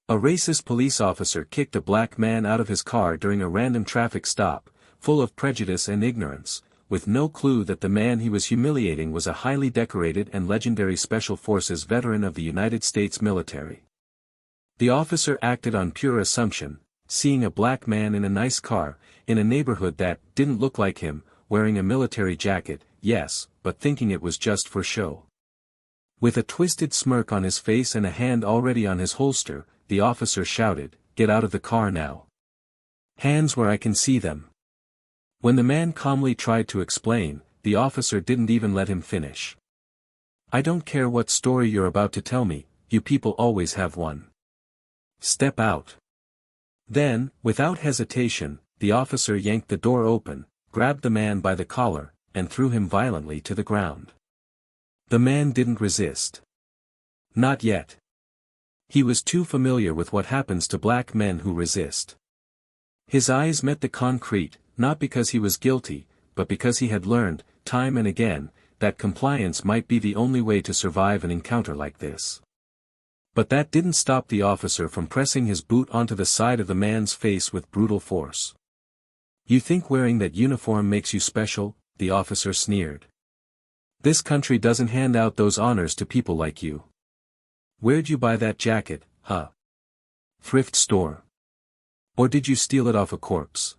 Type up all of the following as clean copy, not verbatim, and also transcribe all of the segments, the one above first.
A racist police officer kicked a black man out of his car during a random traffic stop, full of prejudice and ignorance, with no clue that the man he was humiliating was a highly decorated and legendary Special Forces veteran of the United States military. The officer acted on pure assumption, seeing a black man in a nice car, in a neighborhood that didn't look like him, wearing a military jacket, yes, but thinking it was just for show. With a twisted smirk on his face and a hand already on his holster, the officer shouted, "Get out of the car now. Hands where I can see them." When the man calmly tried to explain, the officer didn't even let him finish. "I don't care what story you're about to tell me, you people always have one. Step out." Then, without hesitation, the officer yanked the door open, grabbed the man by the collar, and threw him violently to the ground. The man didn't resist. Not yet. He was too familiar with what happens to black men who resist. His eyes met the concrete, not because he was guilty, but because he had learned, time and again, that compliance might be the only way to survive an encounter like this. But that didn't stop the officer from pressing his boot onto the side of the man's face with brutal force. "You think wearing that uniform makes you special?" the officer sneered. "This country doesn't hand out those honors to people like you. Where'd you buy that jacket, huh? Thrift store? Or did you steal it off a corpse?"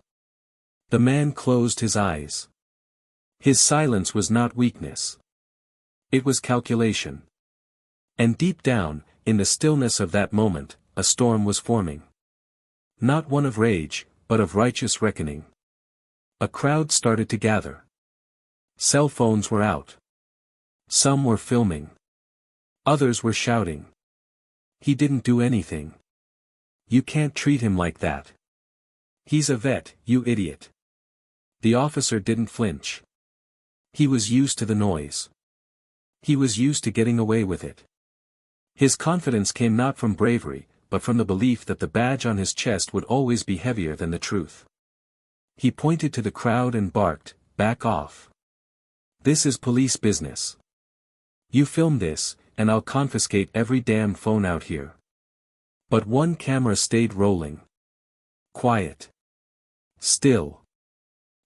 The man closed his eyes. His silence was not weakness. It was calculation. And deep down, in the stillness of that moment, a storm was forming. Not one of rage, but of righteous reckoning. A crowd started to gather. Cell phones were out. Some were filming. Others were shouting. "He didn't do anything. You can't treat him like that. He's a vet, you idiot." The officer didn't flinch. He was used to the noise. He was used to getting away with it. His confidence came not from bravery, but from the belief that the badge on his chest would always be heavier than the truth. He pointed to the crowd and barked, "Back off. This is police business. You film this, and I'll confiscate every damn phone out here." But one camera stayed rolling. Quiet. Still.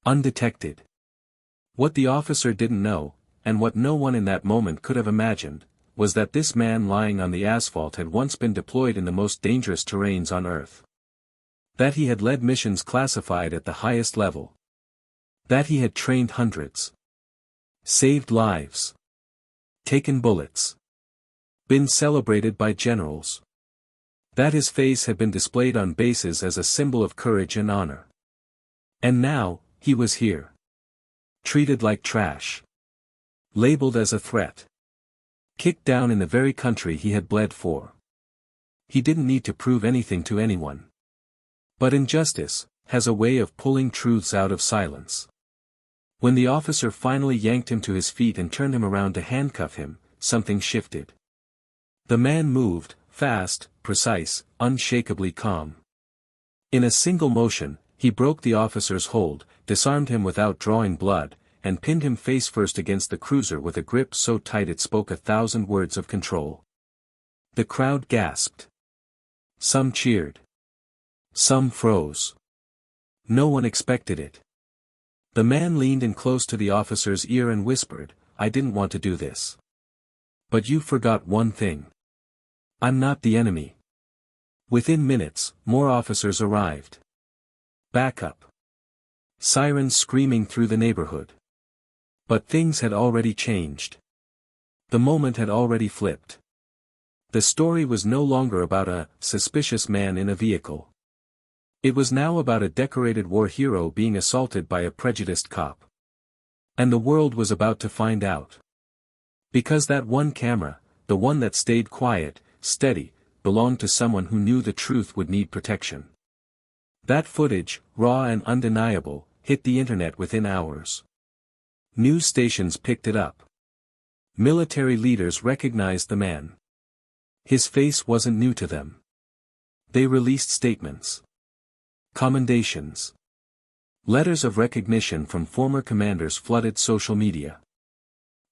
Undetected. What the officer didn't know, and what no one in that moment could have imagined, was that this man lying on the asphalt had once been deployed in the most dangerous terrains on Earth. That he had led missions classified at the highest level. That he had trained hundreds. Saved lives. Taken bullets. Been celebrated by generals. That his face had been displayed on bases as a symbol of courage and honor. And now, he was here. Treated like trash. Labeled as a threat. Kicked down in the very country he had bled for. He didn't need to prove anything to anyone. But injustice has a way of pulling truths out of silence. When the officer finally yanked him to his feet and turned him around to handcuff him, something shifted. The man moved, fast, precise, unshakably calm. In a single motion, he broke the officer's hold, disarmed him without drawing blood, and pinned him face first against the cruiser with a grip so tight it spoke 1,000 words of control. The crowd gasped. Some cheered. Some froze. No one expected it. The man leaned in close to the officer's ear and whispered, "I didn't want to do this. But you forgot one thing. I'm not the enemy." Within minutes, more officers arrived. Backup. Sirens screaming through the neighborhood. But things had already changed. The moment had already flipped. The story was no longer about a suspicious man in a vehicle. It was now about a decorated war hero being assaulted by a prejudiced cop. And the world was about to find out. Because that one camera, the one that stayed quiet, steady, belonged to someone who knew the truth would need protection. That footage, raw and undeniable, hit the internet within hours. News stations picked it up. Military leaders recognized the man. His face wasn't new to them. They released statements. Commendations. Letters of recognition from former commanders flooded social media.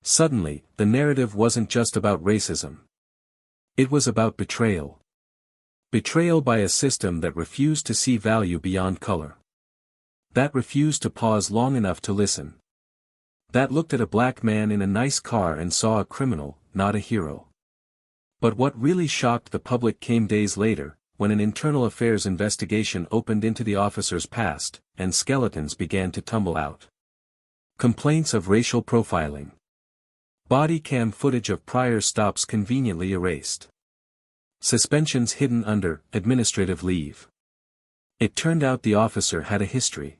Suddenly, the narrative wasn't just about racism. It was about betrayal. Betrayal by a system that refused to see value beyond color. That refused to pause long enough to listen. That looked at a black man in a nice car and saw a criminal, not a hero. But what really shocked the public came days later, when an internal affairs investigation opened into the officer's past, and skeletons began to tumble out. Complaints of racial profiling. Body cam footage of prior stops conveniently erased. Suspensions hidden under administrative leave. It turned out the officer had a history.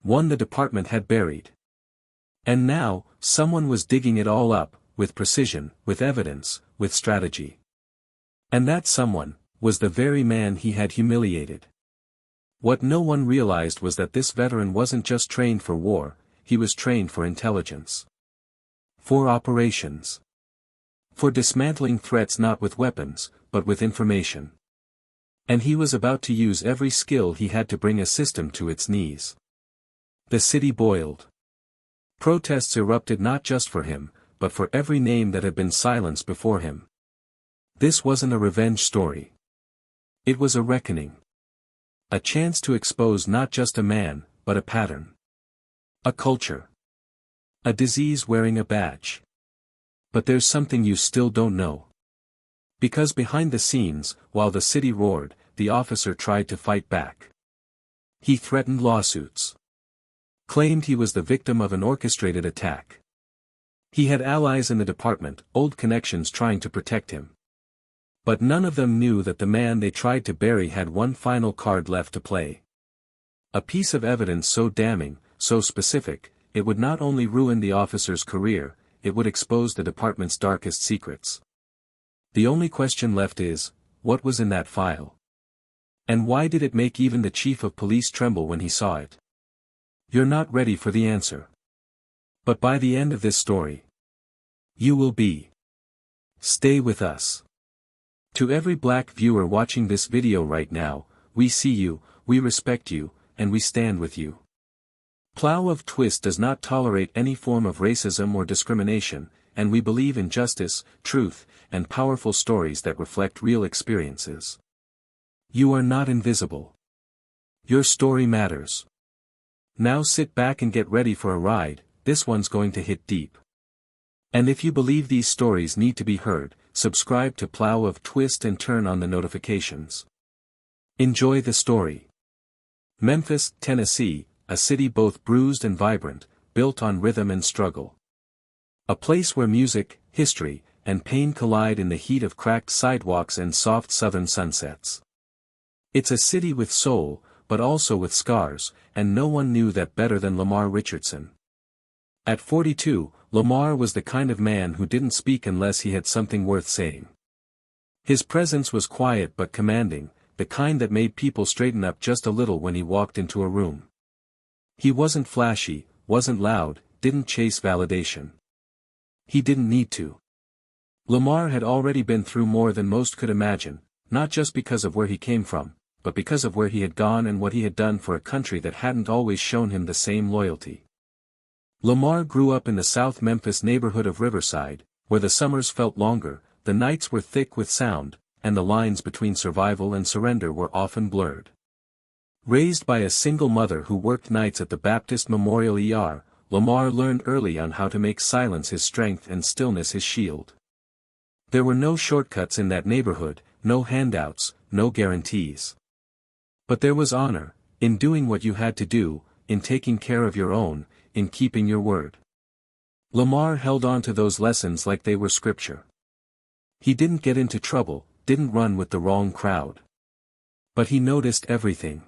One the department had buried. And now, someone was digging it all up, with precision, with evidence, with strategy. And that someone was the very man he had humiliated. What no one realized was that this veteran wasn't just trained for war, he was trained for intelligence. For operations. For dismantling threats not with weapons, but with information. And he was about to use every skill he had to bring a system to its knees. The city boiled. Protests erupted not just for him, but for every name that had been silenced before him. This wasn't a revenge story. It was a reckoning. A chance to expose not just a man, but a pattern. A culture. A disease wearing a badge. But there's something you still don't know. Because behind the scenes, while the city roared, the officer tried to fight back. He threatened lawsuits. Claimed he was the victim of an orchestrated attack. He had allies in the department, old connections trying to protect him. But none of them knew that the man they tried to bury had one final card left to play. A piece of evidence so damning, so specific, it would not only ruin the officer's career, it would expose the department's darkest secrets. The only question left is, what was in that file? And why did it make even the chief of police tremble when he saw it? You're not ready for the answer. But by the end of this story, you will be. Stay with us. To every black viewer watching this video right now, we see you, we respect you, and we stand with you. Plow of Twist does not tolerate any form of racism or discrimination, and we believe in justice, truth, and powerful stories that reflect real experiences. You are not invisible. Your story matters. Now sit back and get ready for a ride, this one's going to hit deep. And if you believe these stories need to be heard, subscribe to Plow of Twist and turn on the notifications. Enjoy the story. Memphis, Tennessee, a city both bruised and vibrant, built on rhythm and struggle. A place where music, history, and pain collide in the heat of cracked sidewalks and soft southern sunsets. It's a city with soul, but also with scars, and no one knew that better than Lamar Richardson. At 42, Lamar was the kind of man who didn't speak unless he had something worth saying. His presence was quiet but commanding, the kind that made people straighten up just a little when he walked into a room. He wasn't flashy, wasn't loud, didn't chase validation. He didn't need to. Lamar had already been through more than most could imagine, not just because of where he came from, but because of where he had gone and what he had done for a country that hadn't always shown him the same loyalty. Lamar grew up in the South Memphis neighborhood of Riverside, where the summers felt longer, the nights were thick with sound, and the lines between survival and surrender were often blurred. Raised by a single mother who worked nights at the Baptist Memorial ER, Lamar learned early on how to make silence his strength and stillness his shield. There were no shortcuts in that neighborhood, no handouts, no guarantees. But there was honor, in doing what you had to do, in taking care of your own, in keeping your word. Lamar held on to those lessons like they were scripture. He didn't get into trouble, didn't run with the wrong crowd. But he noticed everything.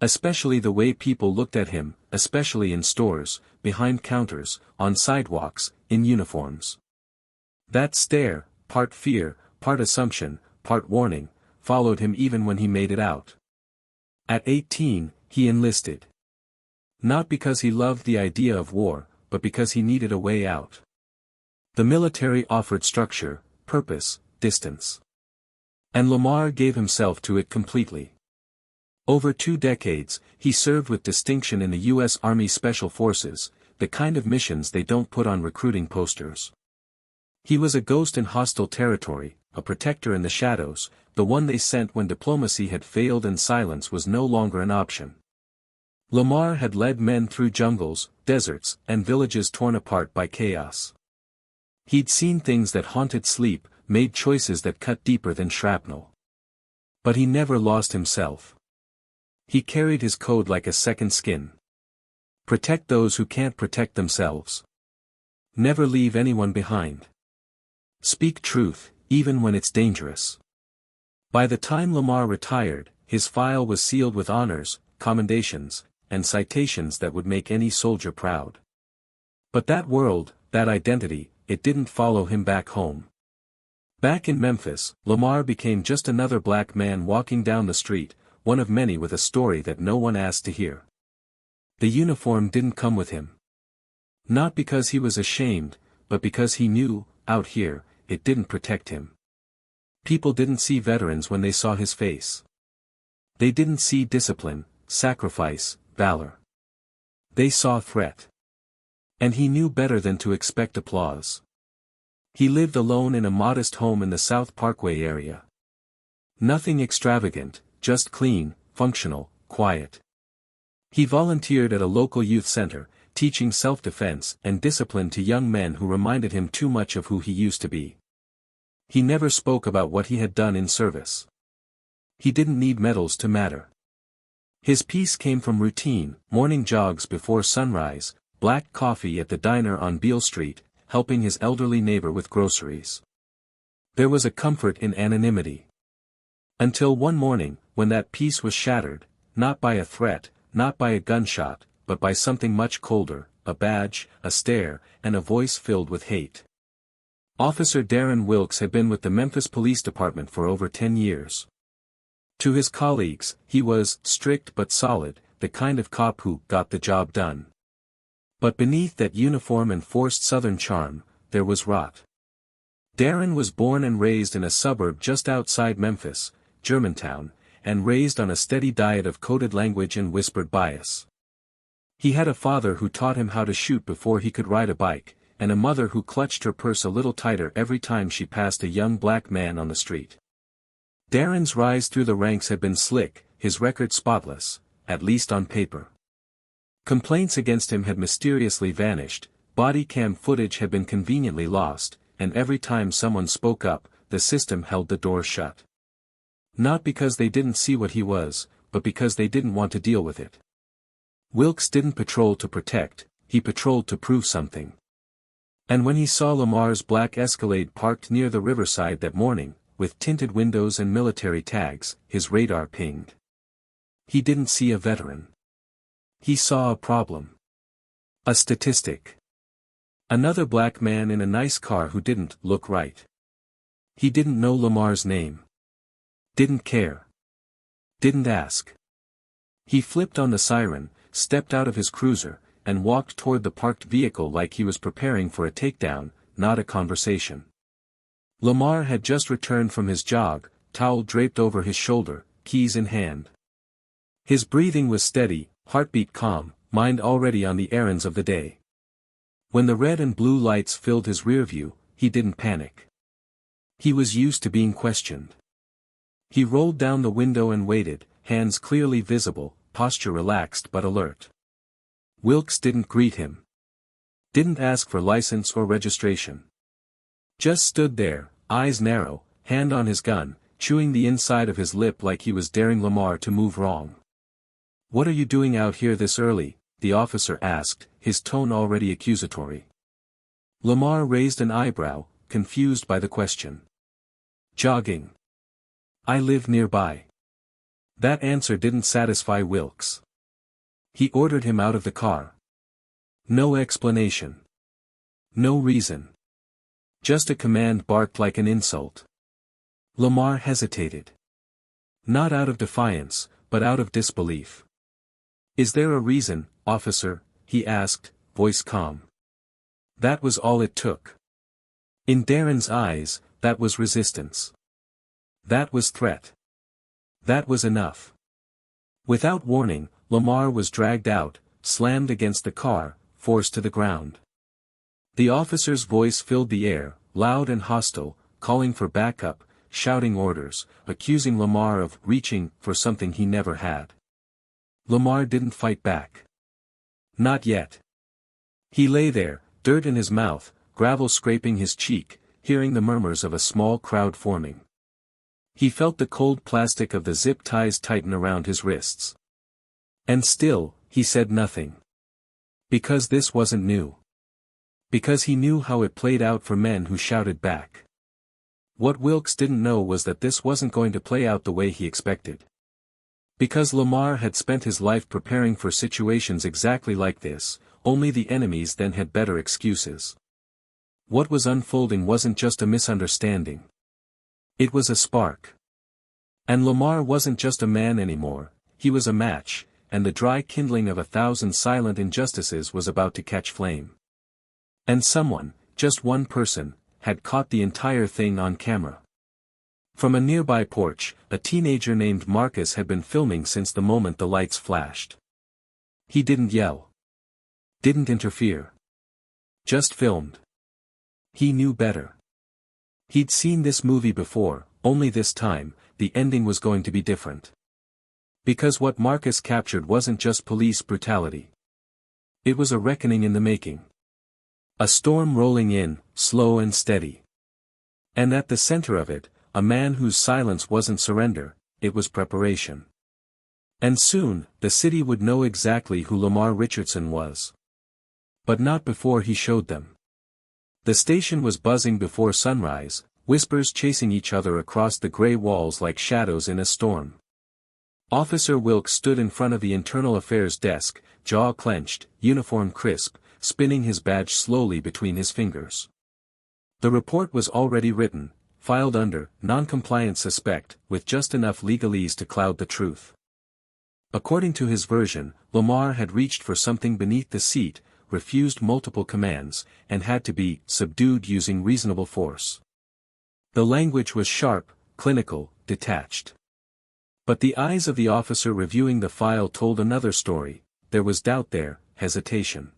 Especially the way people looked at him, especially in stores, behind counters, on sidewalks, in uniforms. That stare, part fear, part assumption, part warning, followed him even when he made it out. At 18, he enlisted. Not because he loved the idea of war, but because he needed a way out. The military offered structure, purpose, distance. And Lamar gave himself to it completely. Over 2 decades, he served with distinction in the U.S. Army Special Forces, the kind of missions they don't put on recruiting posters. He was a ghost in hostile territory, a protector in the shadows, the one they sent when diplomacy had failed and silence was no longer an option. Lamar had led men through jungles, deserts, and villages torn apart by chaos. He'd seen things that haunted sleep, made choices that cut deeper than shrapnel. But he never lost himself. He carried his code like a second skin. Protect those who can't protect themselves. Never leave anyone behind. Speak truth, even when it's dangerous. By the time Lamar retired, his file was sealed with honors, commendations, and citations that would make any soldier proud. But that world, that identity, it didn't follow him back home. Back in Memphis, Lamar became just another black man walking down the street, one of many with a story that no one asked to hear. The uniform didn't come with him. Not because he was ashamed, but because he knew, out here, it didn't protect him. People didn't see veterans when they saw his face. They didn't see discipline, sacrifice, valor. They saw threat. And he knew better than to expect applause. He lived alone in a modest home in the South Parkway area. Nothing extravagant, just clean, functional, quiet. He volunteered at a local youth center, teaching self-defense and discipline to young men who reminded him too much of who he used to be. He never spoke about what he had done in service. He didn't need medals to matter. His peace came from routine, morning jogs before sunrise, black coffee at the diner on Beale Street, helping his elderly neighbor with groceries. There was a comfort in anonymity. Until one morning, when that peace was shattered, not by a threat, not by a gunshot, but by something much colder, a badge, a stare, and a voice filled with hate. Officer Darren Wilkes had been with the Memphis Police Department for over 10 years. To his colleagues, he was strict but solid, the kind of cop who got the job done. But beneath that uniform and forced Southern charm, there was rot. Darren was born and raised in a suburb just outside Memphis, Germantown, and raised on a steady diet of coded language and whispered bias. He had a father who taught him how to shoot before he could ride a bike, and a mother who clutched her purse a little tighter every time she passed a young black man on the street. Darren's rise through the ranks had been slick, his record spotless, at least on paper. Complaints against him had mysteriously vanished, body cam footage had been conveniently lost, and every time someone spoke up, the system held the door shut. Not because they didn't see what he was, but because they didn't want to deal with it. Wilkes didn't patrol to protect, he patrolled to prove something. And when he saw Lamar's black Escalade parked near the riverside that morning, with tinted windows and military tags, his radar pinged. He didn't see a veteran. He saw a problem. A statistic. Another black man in a nice car who didn't look right. He didn't know Lamar's name. Didn't care. Didn't ask. He flipped on the siren, stepped out of his cruiser, and walked toward the parked vehicle like he was preparing for a takedown, not a conversation. Lamar had just returned from his jog, towel draped over his shoulder, keys in hand. His breathing was steady, heartbeat calm, mind already on the errands of the day. When the red and blue lights filled his rear view, he didn't panic. He was used to being questioned. He rolled down the window and waited, hands clearly visible, posture relaxed but alert. Wilkes didn't greet him. Didn't ask for license or registration. Just stood there, eyes narrow, hand on his gun, chewing the inside of his lip like he was daring Lamar to move wrong. "What are you doing out here this early?" the officer asked, his tone already accusatory. Lamar raised an eyebrow, confused by the question. "Jogging. I live nearby." That answer didn't satisfy Wilkes. He ordered him out of the car. No explanation. No reason. Just a command barked like an insult. Lamar hesitated. Not out of defiance, but out of disbelief. "Is there a reason, officer?" he asked, voice calm. That was all it took. In Darren's eyes, that was resistance. That was threat. That was enough. Without warning, Lamar was dragged out, slammed against the car, forced to the ground. The officer's voice filled the air, loud and hostile, calling for backup, shouting orders, accusing Lamar of reaching for something he never had. Lamar didn't fight back. Not yet. He lay there, dirt in his mouth, gravel scraping his cheek, hearing the murmurs of a small crowd forming. He felt the cold plastic of the zip ties tighten around his wrists. And still, he said nothing. Because this wasn't new. Because he knew how it played out for men who shouted back. What Wilkes didn't know was that this wasn't going to play out the way he expected. Because Lamar had spent his life preparing for situations exactly like this, only the enemies then had better excuses. What was unfolding wasn't just a misunderstanding. It was a spark. And Lamar wasn't just a man anymore, he was a match, and the dry kindling of 1,000 silent injustices was about to catch flame. And someone, just one person, had caught the entire thing on camera. From a nearby porch, a teenager named Marcus had been filming since the moment the lights flashed. He didn't yell. Didn't interfere. Just filmed. He knew better. He'd seen this movie before, only this time, the ending was going to be different. Because what Marcus captured wasn't just police brutality. It was a reckoning in the making. A storm rolling in, slow and steady. And at the center of it, a man whose silence wasn't surrender, it was preparation. And soon, the city would know exactly who Lamar Richardson was. But not before he showed them. The station was buzzing before sunrise, whispers chasing each other across the gray walls like shadows in a storm. Officer Wilkes stood in front of the Internal Affairs desk, jaw clenched, uniform crisp, spinning his badge slowly between his fingers. The report was already written, filed under non-compliant suspect, with just enough legalese to cloud the truth. According to his version, Lamar had reached for something beneath the seat, refused multiple commands, and had to be subdued using reasonable force. The language was sharp, clinical, detached. But the eyes of the officer reviewing the file told another story. There was doubt there, hesitation.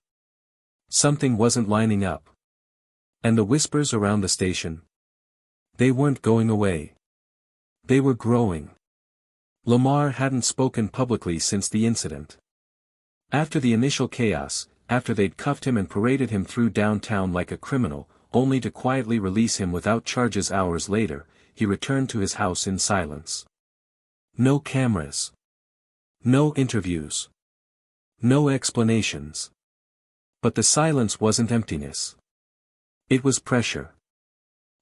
Something wasn't lining up. And the whispers around the station? They weren't going away. They were growing. Lamar hadn't spoken publicly since the incident. After the initial chaos, after they'd cuffed him and paraded him through downtown like a criminal, only to quietly release him without charges hours later, he returned to his house in silence. No cameras. No interviews. No explanations. But the silence wasn't emptiness. It was pressure.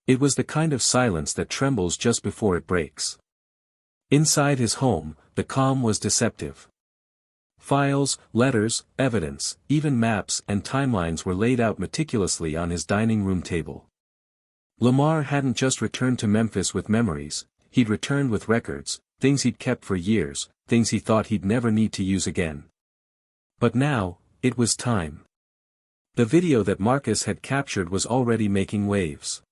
It was the kind of silence that trembles just before it breaks. Inside his home, the calm was deceptive. Files, letters, evidence, even maps and timelines were laid out meticulously on his dining room table. Lamar hadn't just returned to Memphis with memories, he'd returned with records, things he'd kept for years, things he thought he'd never need to use again. But now, it was time. The video that Marcus had captured was already making waves.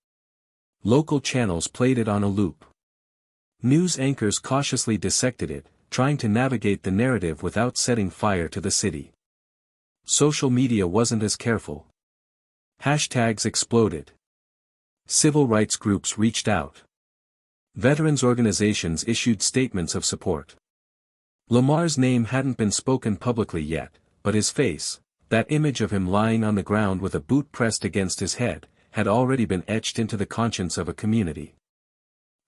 Local channels played it on a loop. News anchors cautiously dissected it, trying to navigate the narrative without setting fire to the city. Social media wasn't as careful. Hashtags exploded. Civil rights groups reached out. Veterans organizations issued statements of support. Lamar's name hadn't been spoken publicly yet, but his face, that image of him lying on the ground with a boot pressed against his head, had already been etched into the conscience of a community.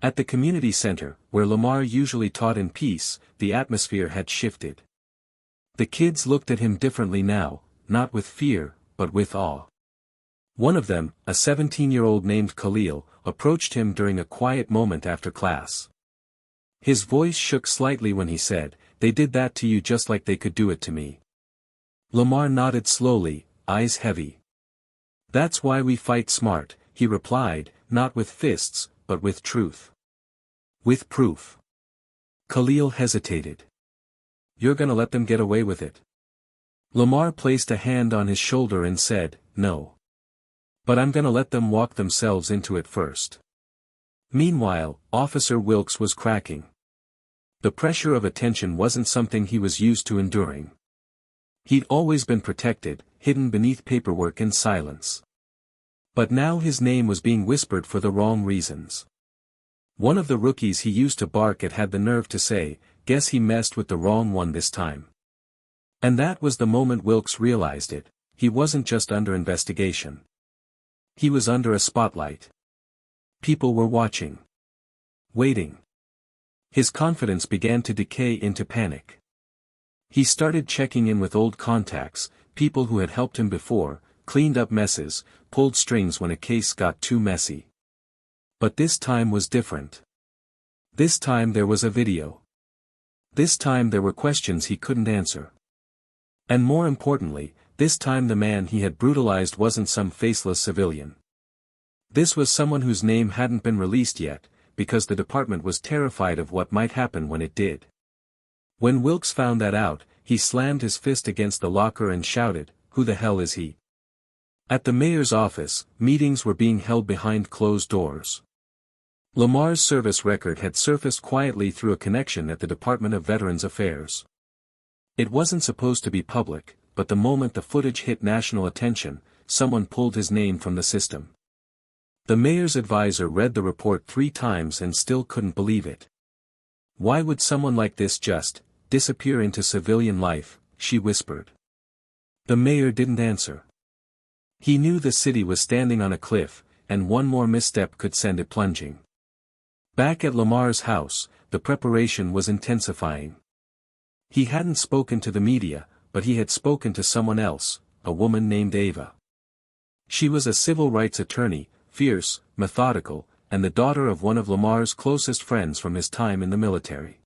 At the community center, where Lamar usually taught in peace, the atmosphere had shifted. The kids looked at him differently now, not with fear, but with awe. One of them, a 17-year-old named Khalil, approached him during a quiet moment after class. His voice shook slightly when he said, "They did that to you just like they could do it to me." Lamar nodded slowly, eyes heavy. "That's why we fight smart," he replied, "not with fists, but with truth. With proof." Khalil hesitated. "You're gonna let them get away with it?" Lamar placed a hand on his shoulder and said, "No. But I'm gonna let them walk themselves into it first." Meanwhile, Officer Wilkes was cracking. The pressure of attention wasn't something he was used to enduring. He'd always been protected, hidden beneath paperwork and silence. But now his name was being whispered for the wrong reasons. One of the rookies he used to bark at had the nerve to say, "Guess he messed with the wrong one this time." And that was the moment Wilkes realized it. He wasn't just under investigation. He was under a spotlight. People were watching. Waiting. His confidence began to decay into panic. He started checking in with old contacts, people who had helped him before, cleaned up messes, pulled strings when a case got too messy. But this time was different. This time there was a video. This time there were questions he couldn't answer. And more importantly, this time the man he had brutalized wasn't some faceless civilian. This was someone whose name hadn't been released yet, because the department was terrified of what might happen when it did. When Wilkes found that out, he slammed his fist against the locker and shouted, "Who the hell is he?" At the mayor's office, meetings were being held behind closed doors. Lamar's service record had surfaced quietly through a connection at the Department of Veterans Affairs. It wasn't supposed to be public, but the moment the footage hit national attention, someone pulled his name from the system. The mayor's advisor read the report 3 times and still couldn't believe it. "Why would someone like this just disappear into civilian life?" she whispered. The mayor didn't answer. He knew the city was standing on a cliff, and one more misstep could send it plunging. Back at Lamar's house, the preparation was intensifying. He hadn't spoken to the media, but he had spoken to someone else, a woman named Ava. She was a civil rights attorney, fierce, methodical, and the daughter of one of Lamar's closest friends from his time in the military.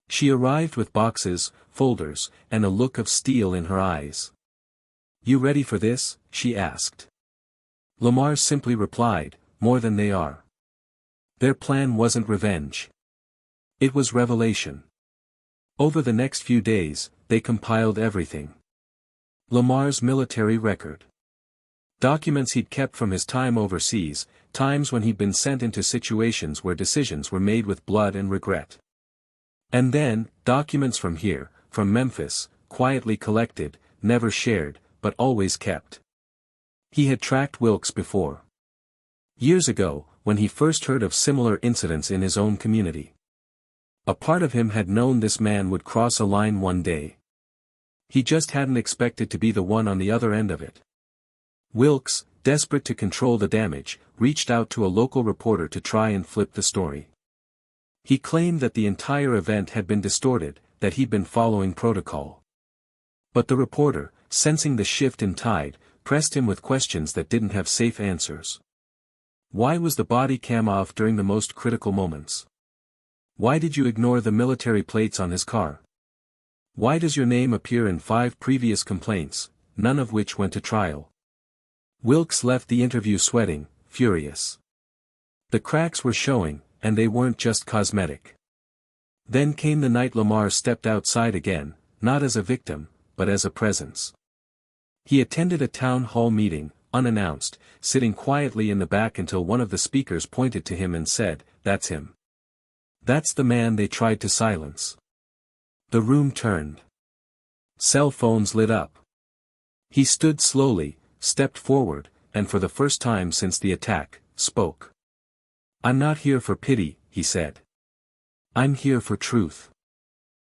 She arrived with boxes, folders, and a look of steel in her eyes. "You ready for this?" she asked. Lamar simply replied, "More than they are." Their plan wasn't revenge. It was revelation. Over the next few days, they compiled everything. Lamar's military record. Documents he'd kept from his time overseas, times when he'd been sent into situations where decisions were made with blood and regret. And then, documents from here, from Memphis, quietly collected, never shared, but always kept. He had tracked Wilkes before. Years ago, when he first heard of similar incidents in his own community. A part of him had known this man would cross a line one day. He just hadn't expected to be the one on the other end of it. Wilkes, desperate to control the damage, reached out to a local reporter to try and flip the story. He claimed that the entire event had been distorted, that he'd been following protocol. But the reporter, sensing the shift in tide, pressed him with questions that didn't have safe answers. Why was the body cam off during the most critical moments? Why did you ignore the military plates on his car? Why does your name appear in 5 previous complaints, none of which went to trial? Wilkes left the interview sweating, furious. The cracks were showing, and they weren't just cosmetic. Then came the night Lamar stepped outside again, not as a victim, but as a presence. He attended a town hall meeting, unannounced, sitting quietly in the back until one of the speakers pointed to him and said, "That's him. That's the man they tried to silence." The room turned. Cell phones lit up. He stood slowly, stepped forward, and for the first time since the attack, spoke. "I'm not here for pity," he said. "I'm here for truth.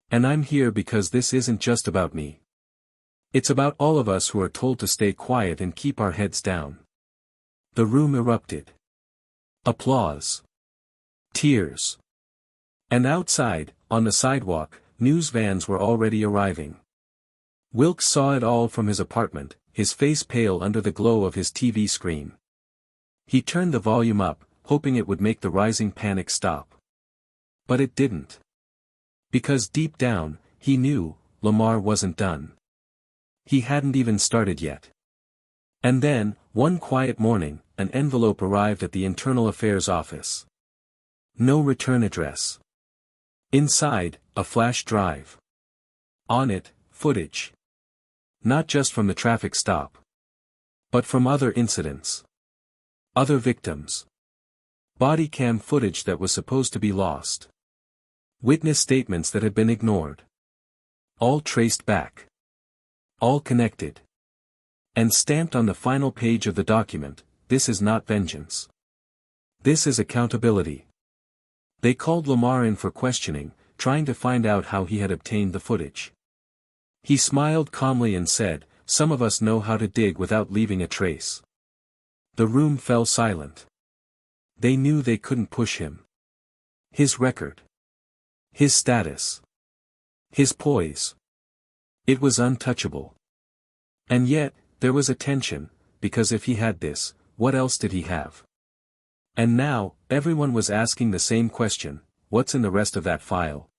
And I'm here because this isn't just about me. It's about all of us who are told to stay quiet and keep our heads down." The room erupted. Applause. Tears. And outside, on the sidewalk, news vans were already arriving. Wilkes saw it all from his apartment, his face pale under the glow of his TV screen. He turned the volume up, hoping it would make the rising panic stop. But it didn't. Because deep down, he knew, Lamar wasn't done. He hadn't even started yet. And then, one quiet morning, an envelope arrived at the Internal Affairs office. No return address. Inside, a flash drive. On it, footage. Not just from the traffic stop. But from other incidents. Other victims. Body cam footage that was supposed to be lost. Witness statements that had been ignored. All traced back. All connected. And stamped on the final page of the document, "This is not vengeance. This is accountability." They called Lamar in for questioning, trying to find out how he had obtained the footage. He smiled calmly and said, "Some of us know how to dig without leaving a trace." The room fell silent. They knew they couldn't push him. His record. His status. His poise. It was untouchable. And yet, there was a tension, because if he had this, what else did he have? And now, everyone was asking the same question: what's in the rest of that file?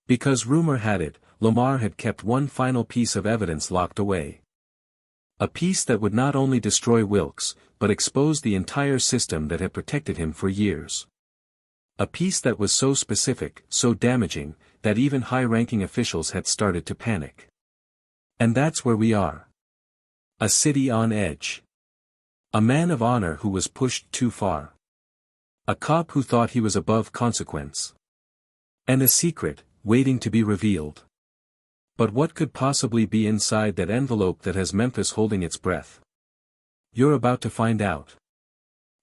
Because rumor had it, Lamar had kept one final piece of evidence locked away. A piece that would not only destroy Wilkes, but expose the entire system that had protected him for years. A piece that was so specific, so damaging, that even high-ranking officials had started to panic. And that's where we are. A city on edge. A man of honor who was pushed too far. A cop who thought he was above consequence. And a secret, waiting to be revealed. But what could possibly be inside that envelope that has Memphis holding its breath? You're about to find out.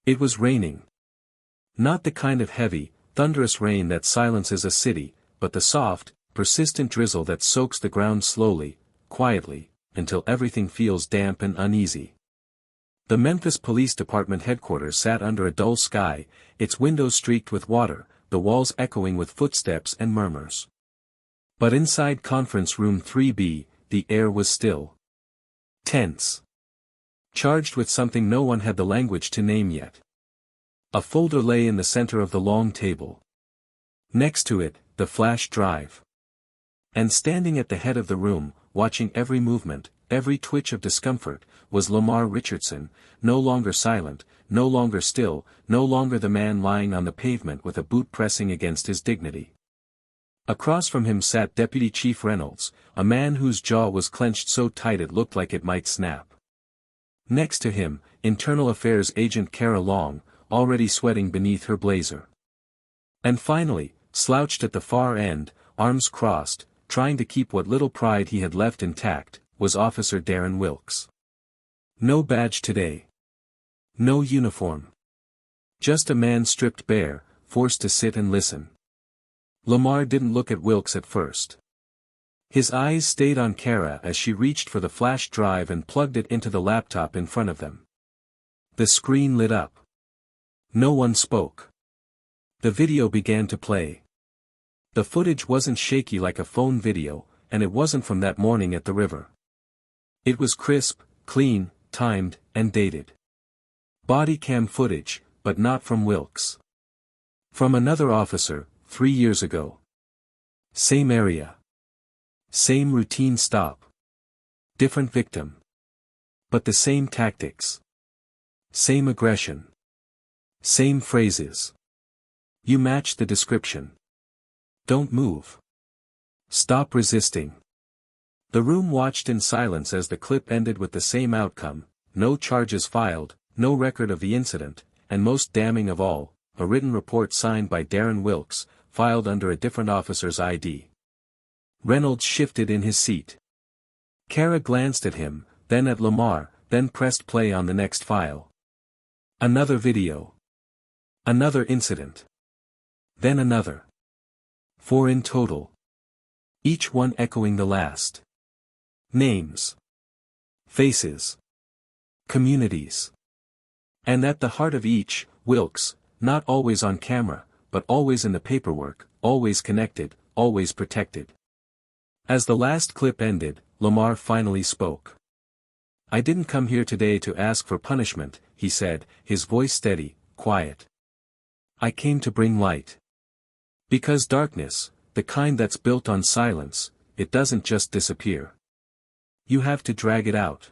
It was raining. Not the kind of heavy, thunderous rain that silences a city, but the soft, persistent drizzle that soaks the ground slowly, quietly, until everything feels damp and uneasy. The Memphis Police Department headquarters sat under a dull sky, its windows streaked with water, the walls echoing with footsteps and murmurs. But inside Conference Room 3B, the air was still. Tense. Charged with something no one had the language to name yet. A folder lay in the center of the long table. Next to it, the flash drive. And standing at the head of the room, watching every movement, every twitch of discomfort, was Lamar Richardson, no longer silent, no longer still, no longer the man lying on the pavement with a boot pressing against his dignity. Across from him sat Deputy Chief Reynolds, a man whose jaw was clenched so tight it looked like it might snap. Next to him, Internal Affairs Agent Kara Long, already sweating beneath her blazer. And finally, slouched at the far end, arms crossed, trying to keep what little pride he had left intact, was Officer Darren Wilkes. No badge today. No uniform. Just a man stripped bare, forced to sit and listen. Lamar didn't look at Wilkes at first. His eyes stayed on Kara as she reached for the flash drive and plugged it into the laptop in front of them. The screen lit up. No one spoke. The video began to play. The footage wasn't shaky like a phone video, and it wasn't from that morning at the river. It was crisp, clean, timed, and dated. Body cam footage, but not from Wilkes. From another officer, 3 years ago. Same area. Same routine stop. Different victim. But the same tactics. Same aggression. Same phrases. You match the description. Don't move. Stop resisting. The room watched in silence as the clip ended with the same outcome: no charges filed, no record of the incident, and most damning of all, a written report signed by Darren Wilkes, filed under a different officer's ID. Reynolds shifted in his seat. Kara glanced at him, then at Lamar, then pressed play on the next file. Another video. Another incident. Then another. 4 in total. Each one echoing the last. Names. Faces. Communities. And at the heart of each, Wilkes, not always on camera, but always in the paperwork, always connected, always protected. As the last clip ended, Lamar finally spoke. "I didn't come here today to ask for punishment," he said, his voice steady, quiet. "I came to bring light. Because darkness, the kind that's built on silence, it doesn't just disappear. You have to drag it out."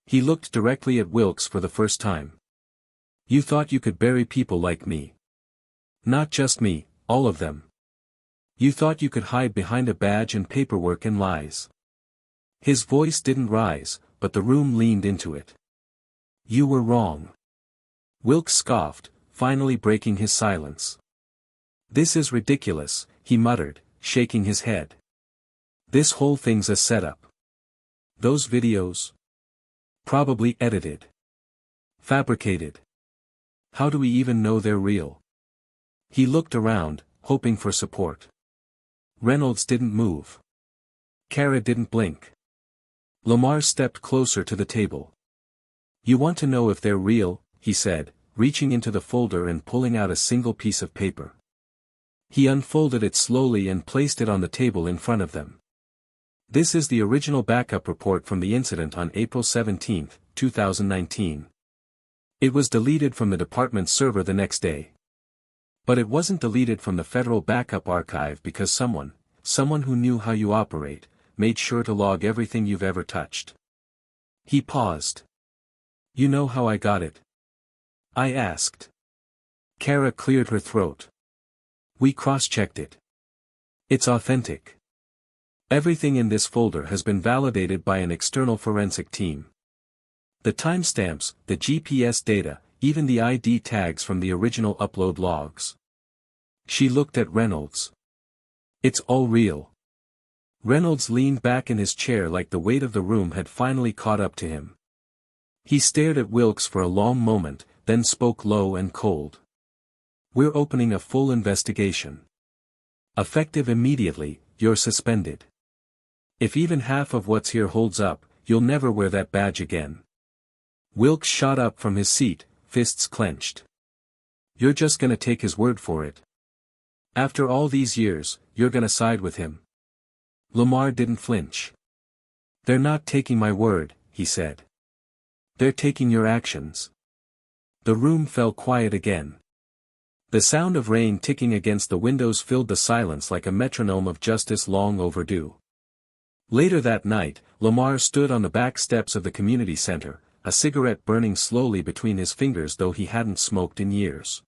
He looked directly at Wilkes for the first time. "You thought you could bury people like me. Not just me, all of them. You thought you could hide behind a badge and paperwork and lies." His voice didn't rise, but the room leaned into it. "You were wrong." Wilkes scoffed, finally breaking his silence. "This is ridiculous," he muttered, shaking his head. "This whole thing's a setup. Those videos? Probably edited. Fabricated. How do we even know they're real?" He looked around, hoping for support. Reynolds didn't move. Kara didn't blink. Lamar stepped closer to the table. "You want to know if they're real," he said, reaching into the folder and pulling out a single piece of paper. He unfolded it slowly and placed it on the table in front of them. "This is the original backup report from the incident on April 17, 2019. It was deleted from the department's server the next day. But it wasn't deleted from the federal backup archive because someone who knew how you operate, made sure to log everything you've ever touched." He paused. "You know how I got it?" I asked. Kara cleared her throat. "We cross-checked it. It's authentic. Everything in this folder has been validated by an external forensic team. The timestamps, the GPS data, even the ID tags from the original upload logs." She looked at Reynolds. "It's all real." Reynolds leaned back in his chair like the weight of the room had finally caught up to him. He stared at Wilkes for a long moment, then spoke low and cold. "We're opening a full investigation. Effective immediately, you're suspended. If even half of what's here holds up, you'll never wear that badge again." Wilkes shot up from his seat, fists clenched. "You're just gonna take his word for it? After all these years, you're gonna side with him?" Lamar didn't flinch. "They're not taking my word," he said. "They're taking your actions." The room fell quiet again. The sound of rain ticking against the windows filled the silence like a metronome of justice long overdue. Later that night, Lamar stood on the back steps of the community center, a cigarette burning slowly between his fingers though he hadn't smoked in years.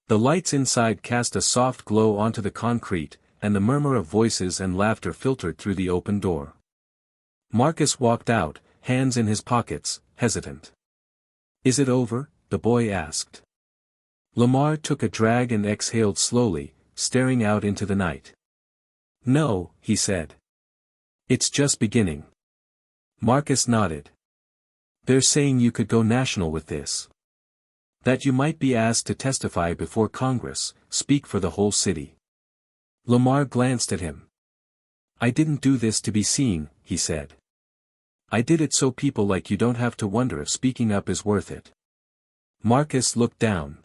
The lights inside cast a soft glow onto the concrete, and the murmur of voices and laughter filtered through the open door. Marcus walked out, hands in his pockets, hesitant. "Is it over?" the boy asked. Lamar took a drag and exhaled slowly, staring out into the night. "No," he said. "It's just beginning." Marcus nodded. "They're saying you could go national with this. That you might be asked to testify before Congress, speak for the whole city." Lamar glanced at him. "I didn't do this to be seen," he said. "I did it so people like you don't have to wonder if speaking up is worth it." Marcus looked down.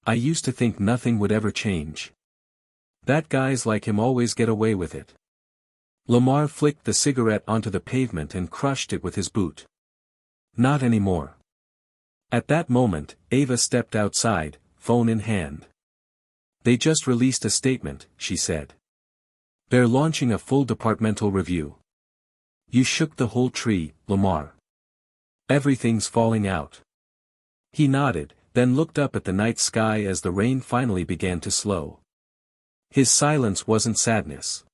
"I used to think nothing would ever change. That guys like him always get away with it." Lamar flicked the cigarette onto the pavement and crushed it with his boot. "Not anymore." At that moment, Ava stepped outside, phone in hand. "They just released a statement," she said. "They're launching a full departmental review." "You shook the whole tree, Lamar. Everything's falling out." He nodded, then looked up at the night sky as the rain finally began to slow. His silence wasn't sadness.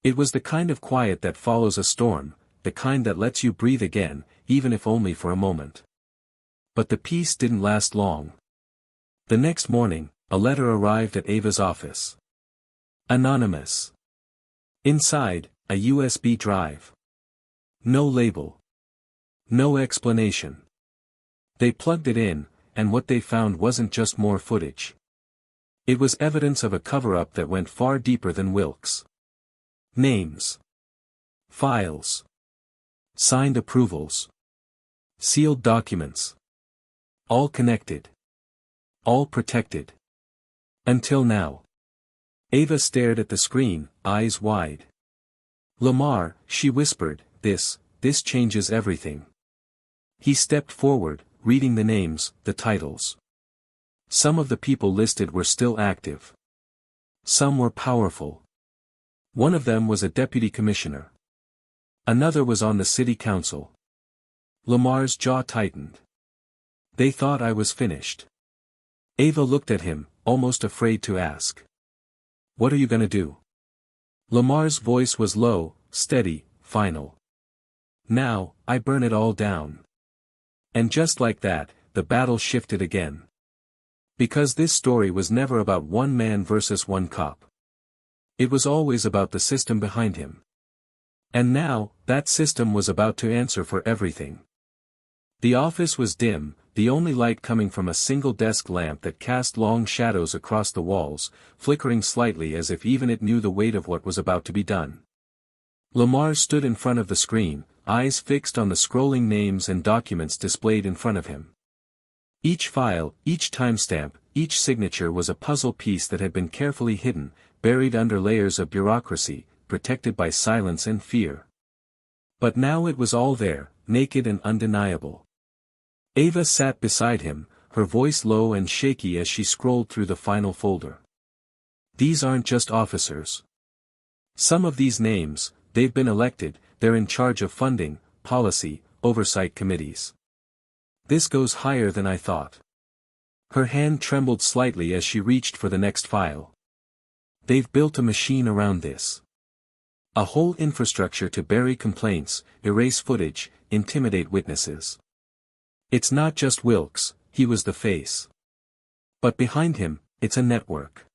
It was the kind of quiet that follows a storm, the kind that lets you breathe again, even if only for a moment. But the peace didn't last long. The next morning, a letter arrived at Ava's office. Anonymous. Inside, a USB drive. No label. No explanation. They plugged it in, and what they found wasn't just more footage. It was evidence of a cover-up that went far deeper than Wilkes. Names. Files. Signed approvals. Sealed documents. All connected. All protected. Until now. Ava stared at the screen, eyes wide. "Lamar," she whispered, this changes everything." He stepped forward, reading the names, the titles. Some of the people listed were still active. Some were powerful. One of them was a deputy commissioner. Another was on the city council. Lamar's jaw tightened. "They thought I was finished." Ava looked at him, almost afraid to ask. "What are you gonna do?" Lamar's voice was low, steady, final. "Now, I burn it all down." And just like that, the battle shifted again. Because this story was never about one man versus one cop. It was always about the system behind him. And now, that system was about to answer for everything. The office was dim, the only light coming from a single desk lamp that cast long shadows across the walls, flickering slightly as if even it knew the weight of what was about to be done. Lamar stood in front of the screen, eyes fixed on the scrolling names and documents displayed in front of him. Each file, each timestamp, each signature was a puzzle piece that had been carefully hidden, buried under layers of bureaucracy, protected by silence and fear. But now it was all there, naked and undeniable. Ava sat beside him, her voice low and shaky as she scrolled through the final folder. These aren't just officers. Some of these names, they've been elected, they're in charge of funding, policy, oversight committees. This goes higher than I thought. Her hand trembled slightly as she reached for the next file. They've built a machine around this. A whole infrastructure to bury complaints, erase footage, intimidate witnesses. It's not just Wilkes, he was the face. But behind him, it's a network.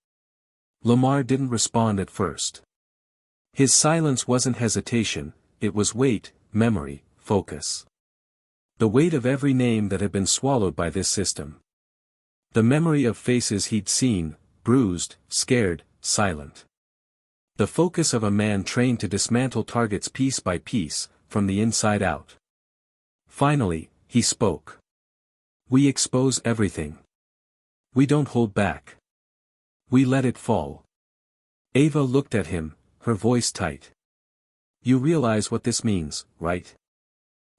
Lamar didn't respond at first. His silence wasn't hesitation, it was weight, memory, focus. The weight of every name that had been swallowed by this system. The memory of faces he'd seen, bruised, scared, silent. The focus of a man trained to dismantle targets piece by piece, from the inside out. Finally, he spoke. We expose everything. We don't hold back. We let it fall. Ava looked at him, her voice tight. You realize what this means, right?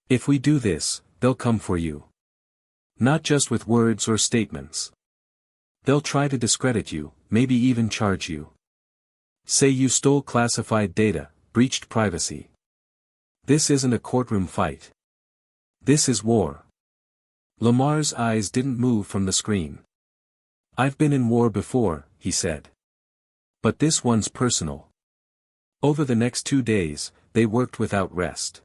If we do this, they'll come for you. Not just with words or statements. They'll try to discredit you, maybe even charge you. Say you stole classified data, breached privacy. This isn't a courtroom fight. This is war. Lamar's eyes didn't move from the screen. I've been in war before, he said. But this one's personal. Over the next 2 days, they worked without rest.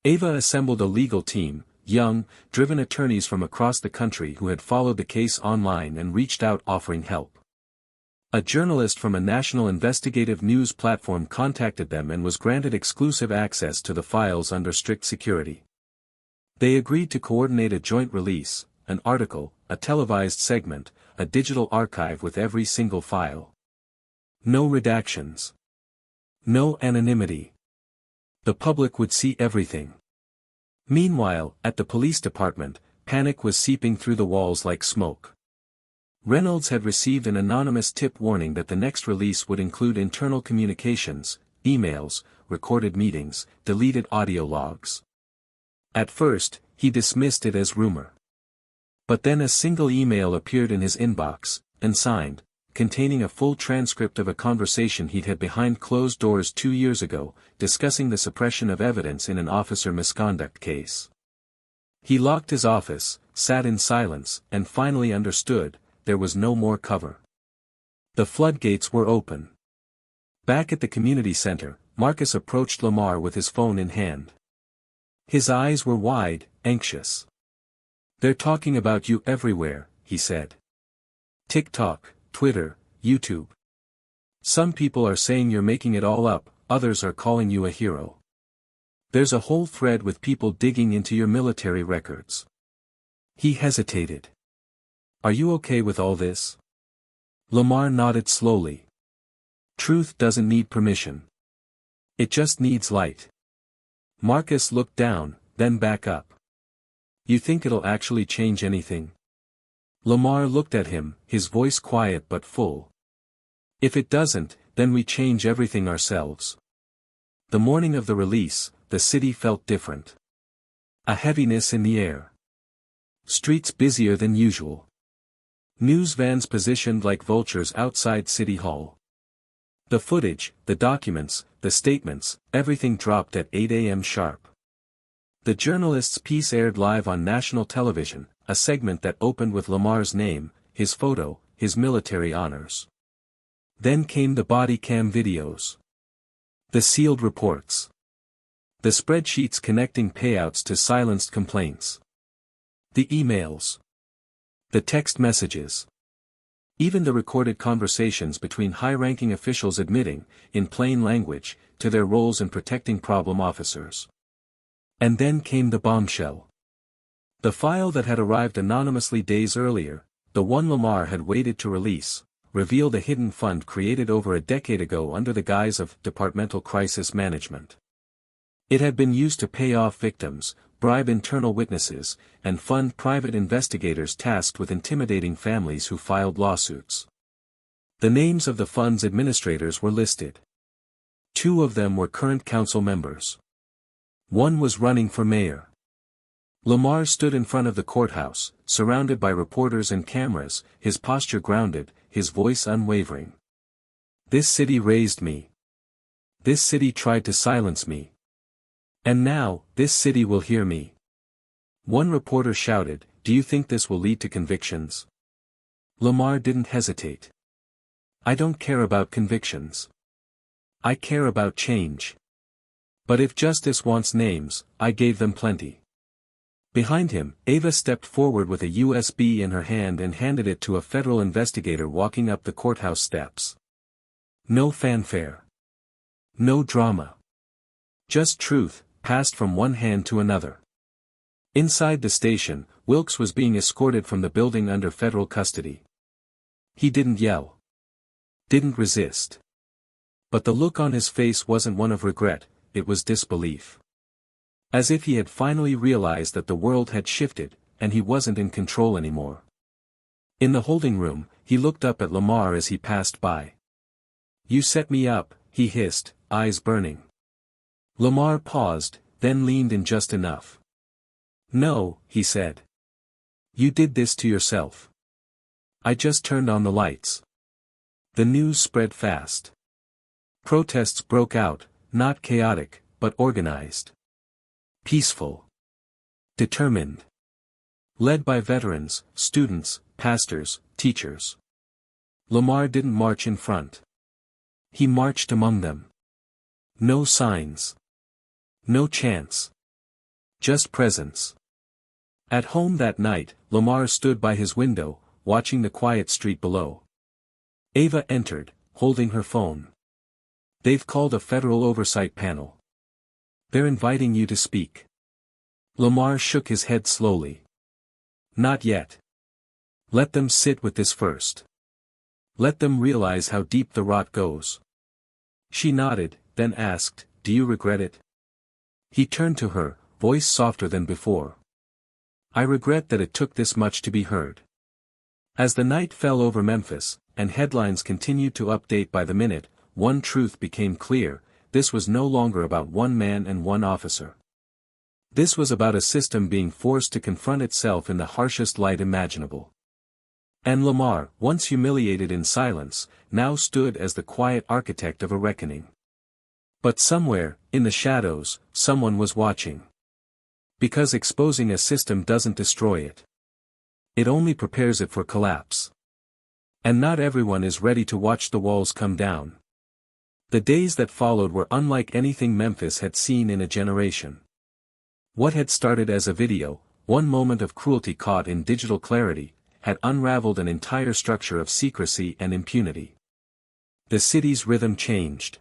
Ava assembled a legal team, young, driven attorneys from across the country who had followed the case online and reached out offering help. A journalist from a national investigative news platform contacted them and was granted exclusive access to the files under strict security. They agreed to coordinate a joint release, an article, a televised segment, a digital archive with every single file. No redactions. No anonymity. The public would see everything. Meanwhile, at the police department, panic was seeping through the walls like smoke. Reynolds had received an anonymous tip warning that the next release would include internal communications, emails, recorded meetings, deleted audio logs. At first, he dismissed it as rumor. But then a single email appeared in his inbox, unsigned, containing a full transcript of a conversation he'd had behind closed doors 2 years ago, discussing the suppression of evidence in an officer misconduct case. He locked his office, sat in silence, and finally understood, there was no more cover. The floodgates were open. Back at the community center, Marcus approached Lamar with his phone in hand. His eyes were wide, anxious. They're talking about you everywhere, he said. TikTok, Twitter, YouTube. Some people are saying you're making it all up, others are calling you a hero. There's a whole thread with people digging into your military records. He hesitated. Are you okay with all this? Lamar nodded slowly. Truth doesn't need permission. It just needs light. Marcus looked down, then back up. You think it'll actually change anything? Lamar looked at him, his voice quiet but full. If it doesn't, then we change everything ourselves. The morning of the release, the city felt different. A heaviness in the air. Streets busier than usual. News vans positioned like vultures outside City Hall. The footage, the documents, the statements, everything dropped at 8 a.m. sharp. The journalist's piece aired live on national television, a segment that opened with Lamar's name, his photo, his military honors. Then came the body cam videos. The sealed reports. The spreadsheets connecting payouts to silenced complaints. The emails. The text messages. Even the recorded conversations between high-ranking officials admitting, in plain language, to their roles in protecting problem officers. And then came the bombshell. The file that had arrived anonymously days earlier, the one Lamar had waited to release, revealed a hidden fund created over a decade ago under the guise of departmental crisis management. It had been used to pay off victims, bribe internal witnesses, and fund private investigators tasked with intimidating families who filed lawsuits. The names of the fund's administrators were listed. 2 of them were current council members. 1 was running for mayor. Lamar stood in front of the courthouse, surrounded by reporters and cameras, his posture grounded, his voice unwavering. This city raised me. This city tried to silence me. And now, this city will hear me. One reporter shouted, "Do you think this will lead to convictions?" Lamar didn't hesitate. "I don't care about convictions. I care about change. But if justice wants names, I gave them plenty." Behind him, Ava stepped forward with a USB in her hand and handed it to a federal investigator walking up the courthouse steps. No fanfare. No drama. Just truth, passed from one hand to another. Inside the station, Wilkes was being escorted from the building under federal custody. He didn't yell. Didn't resist. But the look on his face wasn't one of regret, it was disbelief. As if he had finally realized that the world had shifted, and he wasn't in control anymore. In the holding room, he looked up at Lamar as he passed by. "You set me up," he hissed, eyes burning. Lamar paused, then leaned in just enough. "No," he said. "You did this to yourself. I just turned on the lights." The news spread fast. Protests broke out, not chaotic, but organized. Peaceful. Determined. Led by veterans, students, pastors, teachers. Lamar didn't march in front. He marched among them. No signs. No chants. Just presence. At home that night, Lamar stood by his window, watching the quiet street below. Ava entered, holding her phone. "They've called a federal oversight panel. They're inviting you to speak." Lamar shook his head slowly. "Not yet. Let them sit with this first. Let them realize how deep the rot goes." She nodded, then asked, "Do you regret it?" He turned to her, voice softer than before. "I regret that it took this much to be heard." As the night fell over Memphis, and headlines continued to update by the minute, one truth became clear: this was no longer about one man and one officer. This was about a system being forced to confront itself in the harshest light imaginable. And Lamar, once humiliated in silence, now stood as the quiet architect of a reckoning. But somewhere, in the shadows, someone was watching. Because exposing a system doesn't destroy it. It only prepares it for collapse. And not everyone is ready to watch the walls come down. The days that followed were unlike anything Memphis had seen in a generation. What had started as a video, one moment of cruelty caught in digital clarity, had unraveled an entire structure of secrecy and impunity. The city's rhythm changed.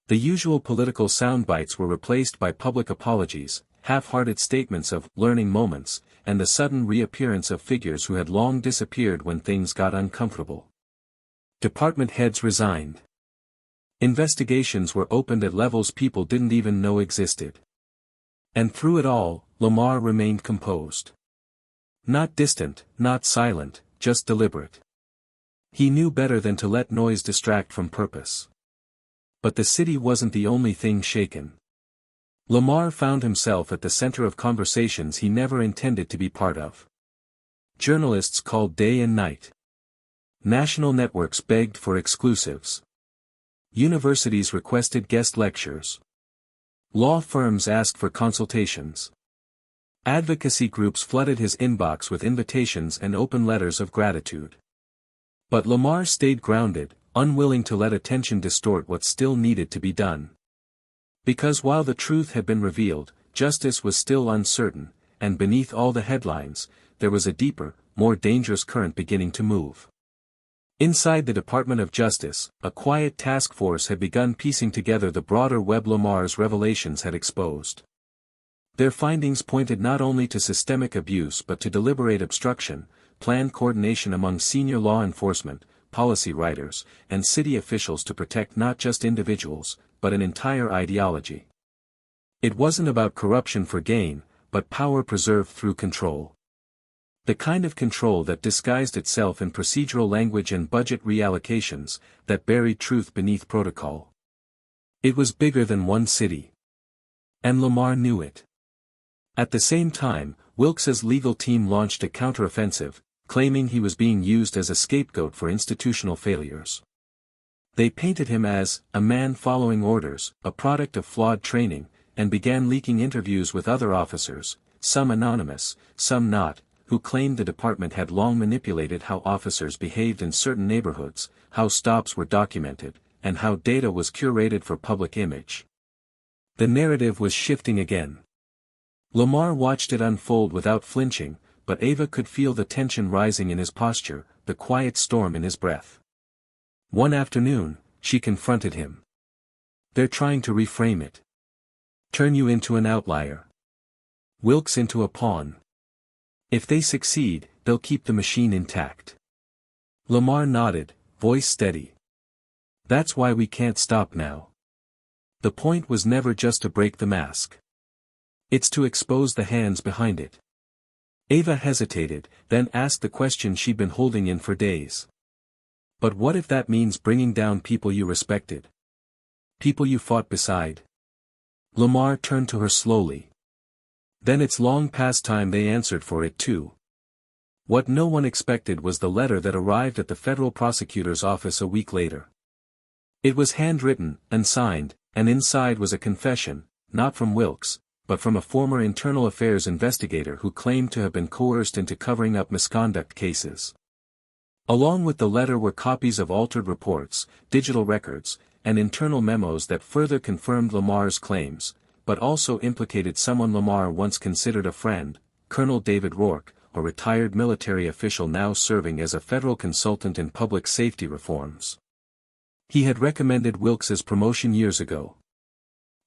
The usual political soundbites were replaced by public apologies, half-hearted statements of learning moments, and the sudden reappearance of figures who had long disappeared when things got uncomfortable. Department heads resigned. Investigations were opened at levels people didn't even know existed. And through it all, Lamar remained composed. Not distant, not silent, just deliberate. He knew better than to let noise distract from purpose. But the city wasn't the only thing shaken. Lamar found himself at the center of conversations he never intended to be part of. Journalists called day and night. National networks begged for exclusives. Universities requested guest lectures. Law firms asked for consultations. Advocacy groups flooded his inbox with invitations and open letters of gratitude. But Lamar stayed grounded, unwilling to let attention distort what still needed to be done. Because while the truth had been revealed, justice was still uncertain, and beneath all the headlines, there was a deeper, more dangerous current beginning to move. Inside the Department of Justice, a quiet task force had begun piecing together the broader web Lamar's revelations had exposed. Their findings pointed not only to systemic abuse but to deliberate obstruction, planned coordination among senior law enforcement, policy writers, and city officials to protect not just individuals, but an entire ideology. It wasn't about corruption for gain, but power preserved through control. The kind of control that disguised itself in procedural language and budget reallocations, that buried truth beneath protocol. It was bigger than one city. And Lamar knew it. At the same time, Wilkes's legal team launched a counteroffensive, claiming he was being used as a scapegoat for institutional failures. They painted him as a man following orders, a product of flawed training, and began leaking interviews with other officers, some anonymous, some not, who claimed the department had long manipulated how officers behaved in certain neighborhoods, how stops were documented, and how data was curated for public image. The narrative was shifting again. Lamar watched it unfold without flinching, but Ava could feel the tension rising in his posture, the quiet storm in his breath. One afternoon, she confronted him. "They're trying to reframe it. Turn you into an outlier. Wilkes into a pawn. If they succeed, they'll keep the machine intact." Lamar nodded, voice steady. "That's why we can't stop now. The point was never just to break the mask. It's to expose the hands behind it." Ava hesitated, then asked the question she'd been holding in for days. "But what if that means bringing down people you respected? People you fought beside?" Lamar turned to her slowly. "Then it's long past time they answered for it too." What no one expected was the letter that arrived at the federal prosecutor's office a week later. It was handwritten, unsigned, and inside was a confession, not from Wilkes, but from a former internal affairs investigator who claimed to have been coerced into covering up misconduct cases. Along with the letter were copies of altered reports, digital records, and internal memos that further confirmed Lamar's claims, but also implicated someone Lamar once considered a friend, Colonel David Rourke, a retired military official now serving as a federal consultant in public safety reforms. He had recommended Wilkes's promotion years ago.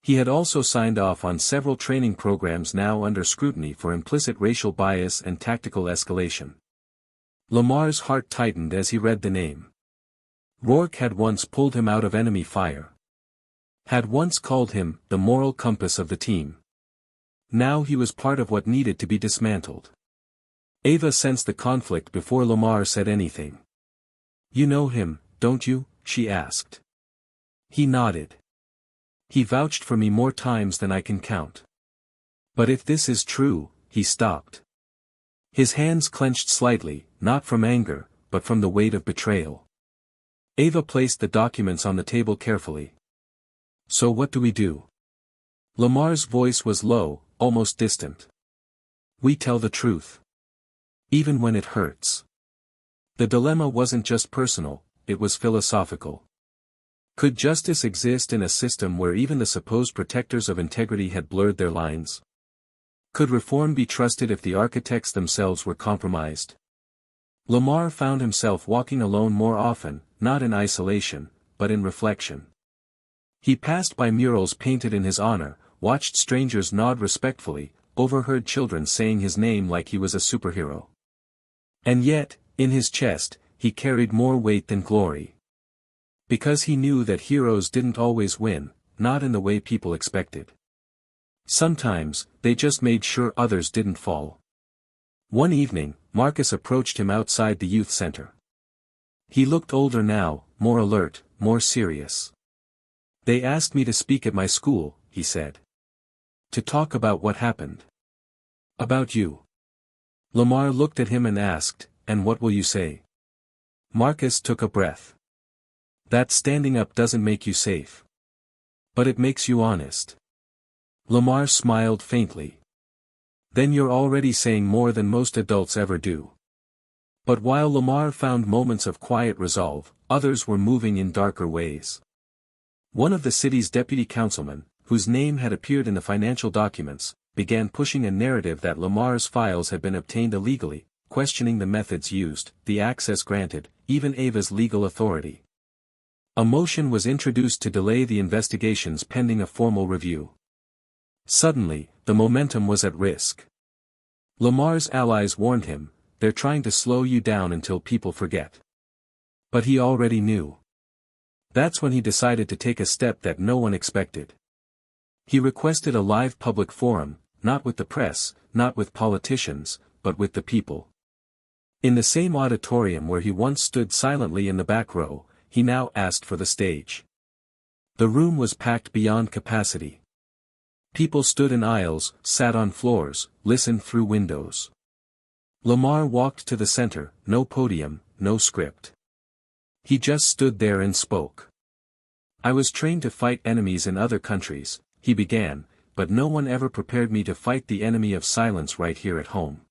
He had also signed off on several training programs now under scrutiny for implicit racial bias and tactical escalation. Lamar's heart tightened as he read the name. Rourke had once pulled him out of enemy fire. Had once called him the moral compass of the team. Now he was part of what needed to be dismantled. Ava sensed the conflict before Lamar said anything. "You know him, don't you?" she asked. He nodded. "He vouched for me more times than I can count." "But if this is true," he stopped. His hands clenched slightly, not from anger, but from the weight of betrayal. Ava placed the documents on the table carefully. "So what do we do?" Lamar's voice was low, almost distant. "We tell the truth. Even when it hurts." The dilemma wasn't just personal, it was philosophical. Could justice exist in a system where even the supposed protectors of integrity had blurred their lines? Could reform be trusted if the architects themselves were compromised? Lamar found himself walking alone more often, not in isolation, but in reflection. He passed by murals painted in his honor, watched strangers nod respectfully, overheard children saying his name like he was a superhero. And yet, in his chest, he carried more weight than glory. Because he knew that heroes didn't always win, not in the way people expected. Sometimes, they just made sure others didn't fall. One evening, Marcus approached him outside the youth center. He looked older now, more alert, more serious. "They asked me to speak at my school," he said. "To talk about what happened. About you." Lamar looked at him and asked, "And what will you say?" Marcus took a breath. "That standing up doesn't make you safe. But it makes you honest." Lamar smiled faintly. "Then you're already saying more than most adults ever do." But while Lamar found moments of quiet resolve, others were moving in darker ways. One of the city's deputy councilmen, whose name had appeared in the financial documents, began pushing a narrative that Lamar's files had been obtained illegally, questioning the methods used, the access granted, even Ava's legal authority. A motion was introduced to delay the investigations pending a formal review. Suddenly, The momentum was at risk. Lamar's allies warned him, "They're trying to slow you down until people forget." But he already knew. That's when he decided to take a step that no one expected. He requested a live public forum, not with the press, not with politicians, but with the people. In the same auditorium where he once stood silently in the back row, he now asked for the stage. The room was packed beyond capacity. People stood in aisles, sat on floors, listened through windows. Lamar walked to the center, no podium, no script. He just stood there and spoke. "I was trained to fight enemies in other countries," he began, "but no one ever prepared me to fight the enemy of silence right here at home.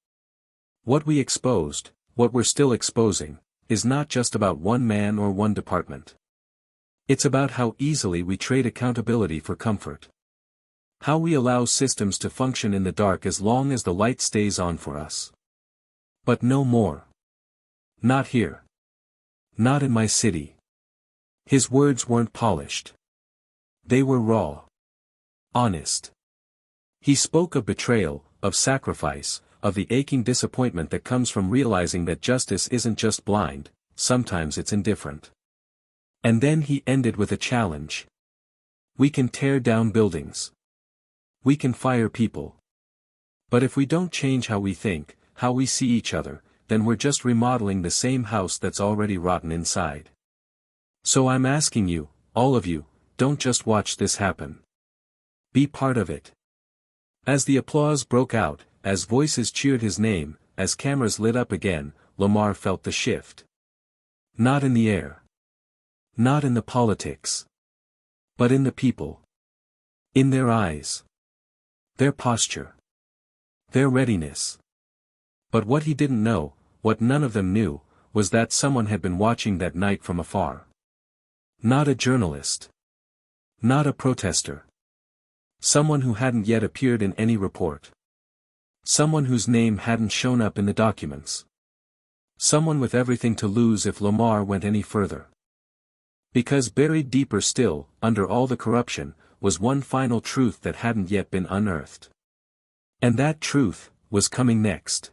What we exposed, what we're still exposing, is not just about one man or one department. It's about how easily we trade accountability for comfort. How we allow systems to function in the dark as long as the light stays on for us. But no more. Not here. Not in my city." His words weren't polished. They were raw. Honest. He spoke of betrayal, of sacrifice, of the aching disappointment that comes from realizing that justice isn't just blind, sometimes it's indifferent. And then he ended with a challenge. "We can tear down buildings. We can fire people. But if we don't change how we think, how we see each other, then we're just remodeling the same house that's already rotten inside. So I'm asking you, all of you, don't just watch this happen. Be part of it." As the applause broke out, as voices cheered his name, as cameras lit up again, Lamar felt the shift. Not in the air. Not in the politics. But in the people. In their eyes. Their posture. Their readiness. But what he didn't know, what none of them knew, was that someone had been watching that night from afar. Not a journalist. Not a protester. Someone who hadn't yet appeared in any report. Someone whose name hadn't shown up in the documents. Someone with everything to lose if Lamar went any further. Because buried deeper still, under all the corruption, was one final truth that hadn't yet been unearthed. And that truth was coming next.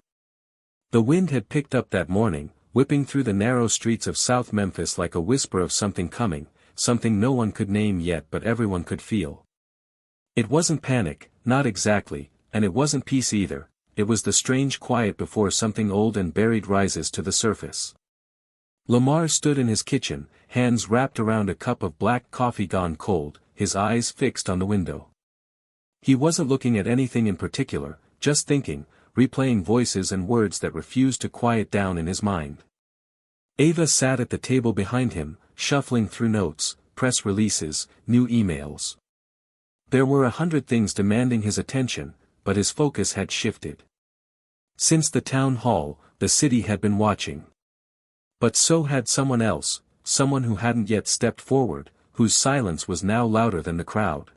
The wind had picked up that morning, whipping through the narrow streets of South Memphis like a whisper of something coming, something no one could name yet but everyone could feel. It wasn't panic, not exactly, and it wasn't peace either, it was the strange quiet before something old and buried rises to the surface. Lamar stood in his kitchen, hands wrapped around a cup of black coffee gone cold, his eyes fixed on the window. He wasn't looking at anything in particular, just thinking, replaying voices and words that refused to quiet down in his mind. Ava sat at the table behind him, shuffling through notes, press releases, new emails. There were 100 things demanding his attention, but his focus had shifted. Since the town hall, the city had been watching. But so had someone else, someone who hadn't yet stepped forward, whose silence was now louder than the crowd.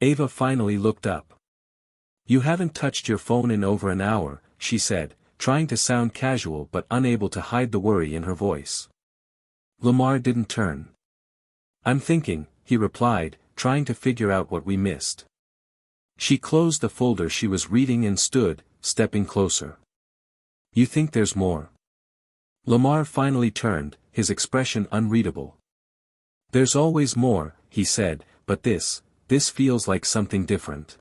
Ava finally looked up. "You haven't touched your phone in over an hour," she said, trying to sound casual but unable to hide the worry in her voice. Lamar didn't turn. "I'm thinking," he replied, trying to figure out what we missed. She closed the folder she was reading and stood, stepping closer. "You think there's more?" Lamar finally turned, his expression unreadable. "There's always more," he said, "but this feels like something different.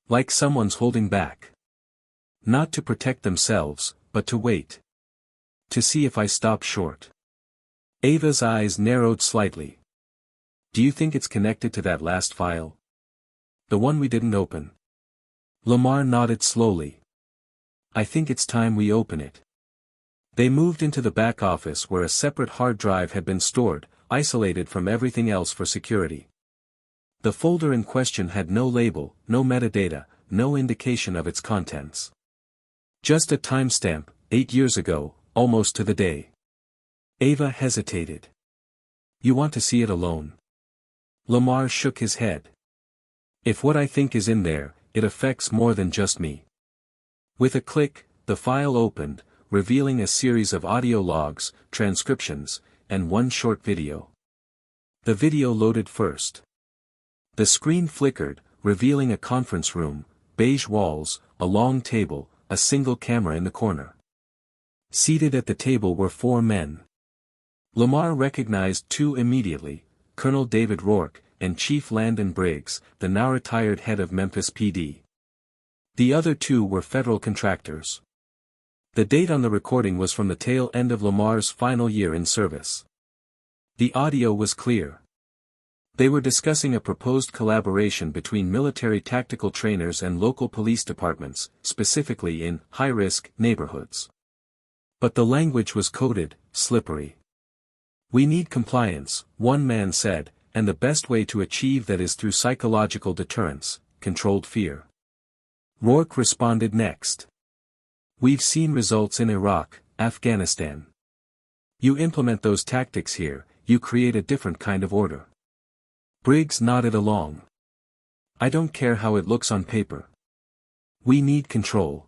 Like someone's holding back. Not to protect themselves, but to wait. To see if I stop short." Ava's eyes narrowed slightly. "Do you think it's connected to that last file? The one we didn't open?" Lamar nodded slowly. "I think it's time we open it." They moved into the back office where a separate hard drive had been stored, isolated from everything else for security. The folder in question had no label, no metadata, no indication of its contents. Just a timestamp, 8 years ago, almost to the day. Ava hesitated. "You want to see it alone?" Lamar shook his head. "If what I think is in there, it affects more than just me." With a click, the file opened, revealing a series of audio logs, transcriptions, and one short video. The video loaded first. The screen flickered, revealing a conference room, beige walls, a long table, a single camera in the corner. Seated at the table were 4 men. Lamar recognized 2 immediately, Colonel David Rourke, and Chief Landon Briggs, the now retired head of Memphis PD. The other 2 were federal contractors. The date on the recording was from the tail end of Lamar's final year in service. The audio was clear. They were discussing a proposed collaboration between military tactical trainers and local police departments, specifically in high-risk neighborhoods. But the language was coded, slippery. "We need compliance," one man said, "and the best way to achieve that is through psychological deterrence, controlled fear." Rourke responded next. "We've seen results in Iraq, Afghanistan. You implement those tactics here, you create a different kind of order." Briggs nodded along. "I don't care how it looks on paper. We need control.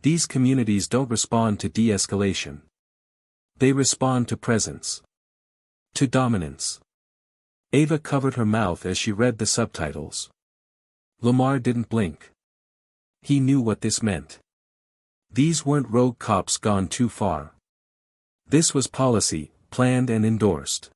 These communities don't respond to de-escalation. They respond to presence. To dominance." Ava covered her mouth as she read the subtitles. Lamar didn't blink. He knew what this meant. These weren't rogue cops gone too far. This was policy, planned and endorsed.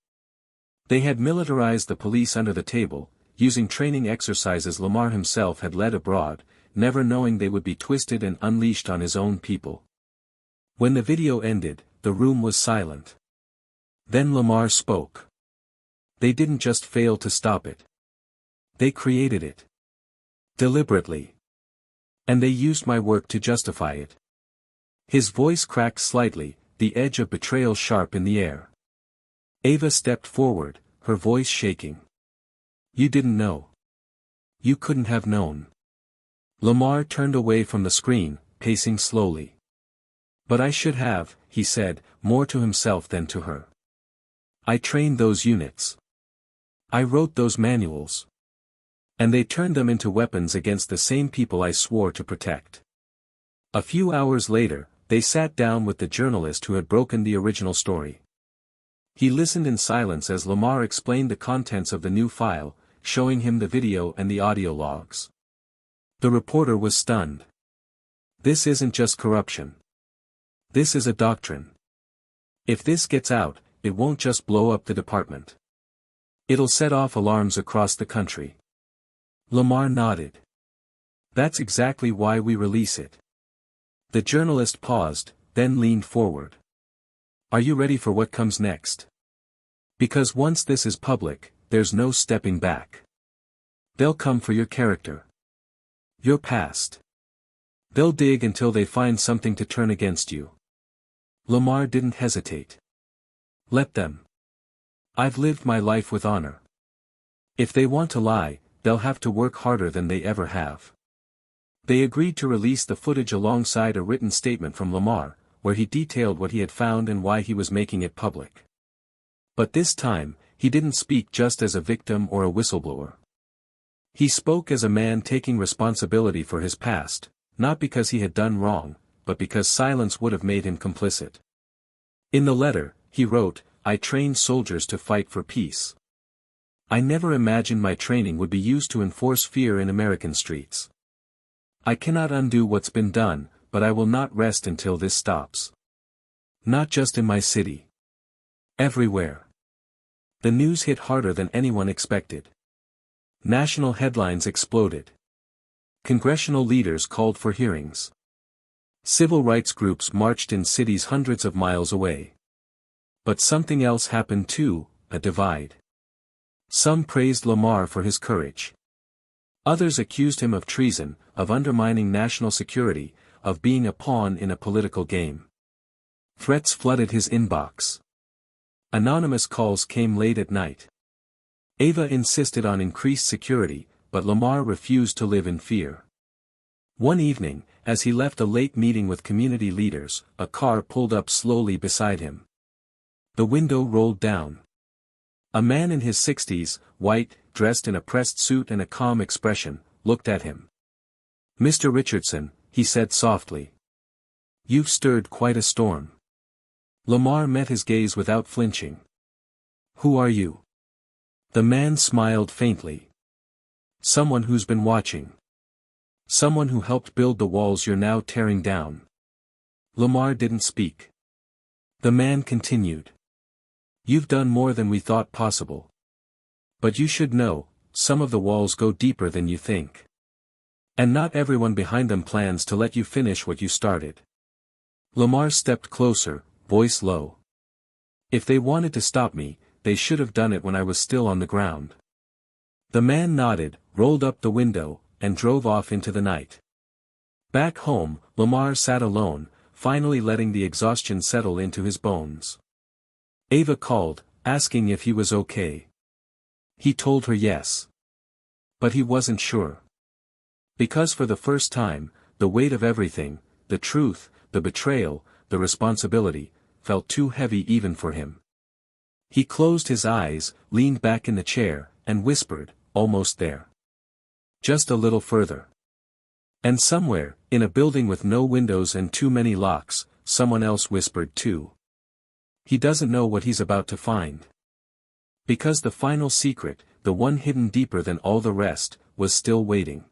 They had militarized the police under the table, using training exercises Lamar himself had led abroad, never knowing they would be twisted and unleashed on his own people. When the video ended, the room was silent. Then Lamar spoke. "They didn't just fail to stop it. They created it. Deliberately. And they used my work to justify it." His voice cracked slightly, the edge of betrayal sharp in the air. Ava stepped forward, her voice shaking. "You didn't know. You couldn't have known." Lamar turned away from the screen, pacing slowly. "But I should have," he said, more to himself than to her. "I trained those units. I wrote those manuals. And they turned them into weapons against the same people I swore to protect." A few hours later, they sat down with the journalist who had broken the original story. He listened in silence as Lamar explained the contents of the new file, showing him the video and the audio logs. The reporter was stunned. "This isn't just corruption. This is a doctrine. If this gets out, it won't just blow up the department. It'll set off alarms across the country." Lamar nodded. "That's exactly why we release it." The journalist paused, then leaned forward. "Are you ready for what comes next? Because once this is public, there's no stepping back. They'll come for your character. Your past. They'll dig until they find something to turn against you." Lamar didn't hesitate. "Let them. I've lived my life with honor. If they want to lie, they'll have to work harder than they ever have." They agreed to release the footage alongside a written statement from Lamar, where he detailed what he had found and why he was making it public. But this time, he didn't speak just as a victim or a whistleblower. He spoke as a man taking responsibility for his past, not because he had done wrong, but because silence would have made him complicit. In the letter, he wrote, "I trained soldiers to fight for peace. I never imagined my training would be used to enforce fear in American streets. I cannot undo what's been done, but I will not rest until this stops. Not just in my city. Everywhere." The news hit harder than anyone expected. National headlines exploded. Congressional leaders called for hearings. Civil rights groups marched in cities hundreds of miles away. But something else happened too, a divide. Some praised Lamar for his courage. Others accused him of treason, of undermining national security, of being a pawn in a political game. Threats flooded his inbox. Anonymous calls came late at night. Ava insisted on increased security, but Lamar refused to live in fear. One evening, as he left a late meeting with community leaders, a car pulled up slowly beside him. The window rolled down. A man in his 60s, white, dressed in a pressed suit and a calm expression, looked at him. "Mr. Richardson," he said softly. "You've stirred quite a storm." Lamar met his gaze without flinching. "Who are you?" The man smiled faintly. Someone who's been watching. Someone who helped build the walls you're now tearing down. Lamar didn't speak. The man continued. You've done more than we thought possible. But you should know, some of the walls go deeper than you think. And not everyone behind them plans to let you finish what you started. Lamar stepped closer, voice low. If they wanted to stop me, they should have done it when I was still on the ground. The man nodded, rolled up the window, and drove off into the night. Back home, Lamar sat alone, finally letting the exhaustion settle into his bones. Ava called, asking if he was okay. He told her yes. But he wasn't sure. Because for the first time, the weight of everything, the truth, the betrayal, the responsibility, felt too heavy even for him. He closed his eyes, leaned back in the chair, and whispered, almost there. Just a little further. And somewhere, in a building with no windows and too many locks, someone else whispered too. He doesn't know what he's about to find. Because the final secret, the one hidden deeper than all the rest, was still waiting.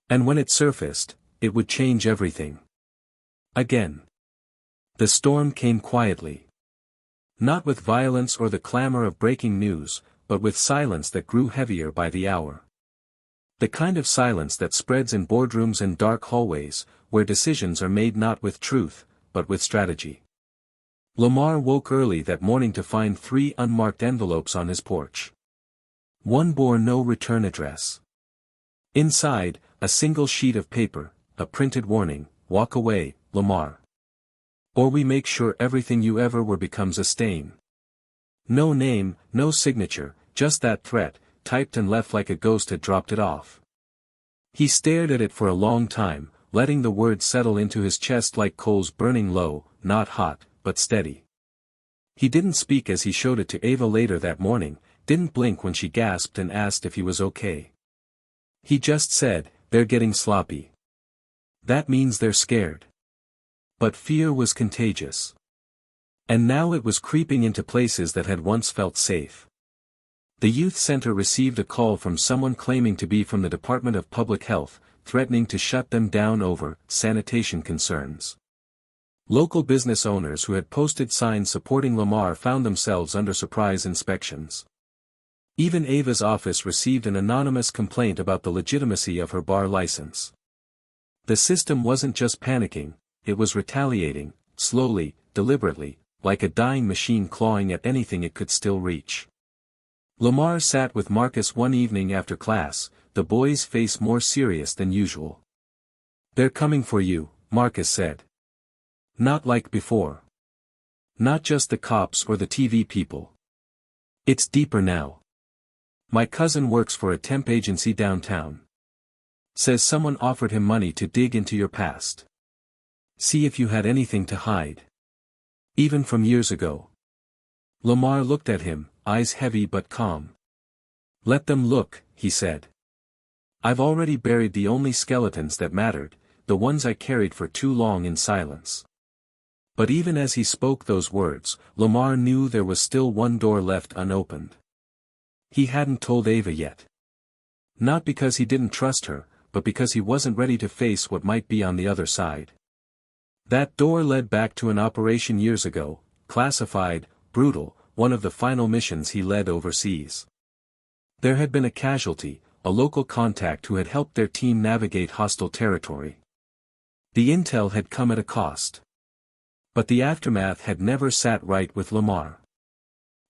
And when it surfaced, it would change everything. Again. The storm came quietly. Not with violence or the clamor of breaking news, but with silence that grew heavier by the hour. The kind of silence that spreads in boardrooms and dark hallways, where decisions are made not with truth, but with strategy. Lamar woke early that morning to find 3 unmarked envelopes on his porch. One bore no return address. Inside, a single sheet of paper, a printed warning, walk away, Lamar. Or we make sure everything you ever were becomes a stain. No name, no signature, just that threat, typed and left like a ghost had dropped it off. He stared at it for a long time, letting the words settle into his chest like coals burning low, not hot, but steady. He didn't speak as he showed it to Ava later that morning, didn't blink when she gasped and asked if he was okay. He just said, they're getting sloppy. That means they're scared. But fear was contagious. And now it was creeping into places that had once felt safe. The youth center received a call from someone claiming to be from the Department of Public Health, threatening to shut them down over sanitation concerns. Local business owners who had posted signs supporting Lamar found themselves under surprise inspections. Even Ava's office received an anonymous complaint about the legitimacy of her bar license. The system wasn't just panicking, it was retaliating, slowly, deliberately, like a dying machine clawing at anything it could still reach. Lamar sat with Marcus one evening after class, the boy's face more serious than usual. They're coming for you, Marcus said. Not like before. Not just the cops or the TV people. It's deeper now. My cousin works for a temp agency downtown. Says someone offered him money to dig into your past. See if you had anything to hide. Even from years ago. Lamar looked at him, eyes heavy but calm. Let them look, he said. I've already buried the only skeletons that mattered, the ones I carried for too long in silence. But even as he spoke those words, Lamar knew there was still one door left unopened. He hadn't told Ava yet. Not because he didn't trust her, but because he wasn't ready to face what might be on the other side. That door led back to an operation years ago, classified, brutal, one of the final missions he led overseas. There had been a casualty, a local contact who had helped their team navigate hostile territory. The intel had come at a cost. But the aftermath had never sat right with Lamar.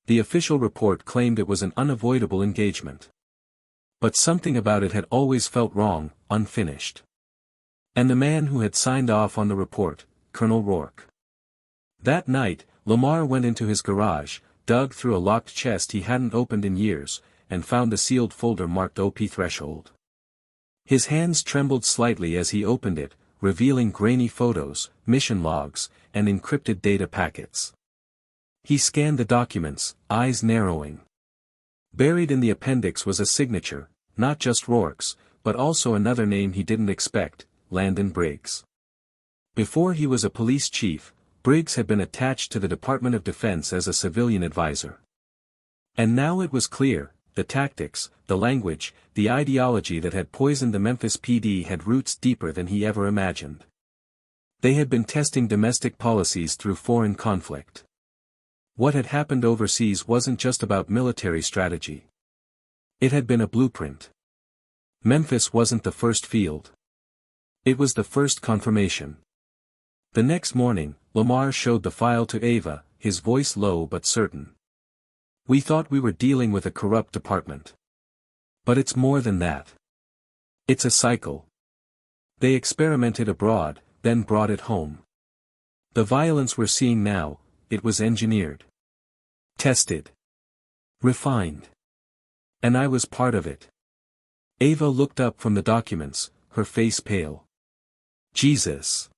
The official report claimed it was an unavoidable engagement. But something about it had always felt wrong, unfinished. And the man who had signed off on the report, Colonel Rourke. That night, Lamar went into his garage, dug through a locked chest he hadn't opened in years, and found a sealed folder marked OP Threshold. His hands trembled slightly as he opened it, revealing grainy photos, mission logs, and encrypted data packets. He scanned the documents, eyes narrowing. Buried in the appendix was a signature, not just Rourke's, but also another name he didn't expect, Landon Briggs. Before he was a police chief, Briggs had been attached to the Department of Defense as a civilian advisor. And now it was clear, the tactics, the language, the ideology that had poisoned the Memphis PD had roots deeper than he ever imagined. They had been testing domestic policies through foreign conflict. What had happened overseas wasn't just about military strategy. It had been a blueprint. Memphis wasn't the first field. It was the first confirmation. The next morning, Lamar showed the file to Ava, his voice low but certain. "We thought we were dealing with a corrupt department. But it's more than that. It's a cycle. They experimented abroad, then brought it home. The violence we're seeing now, it was engineered. Tested. Refined. And I was part of it." Ava looked up from the documents, her face pale. "Jesus.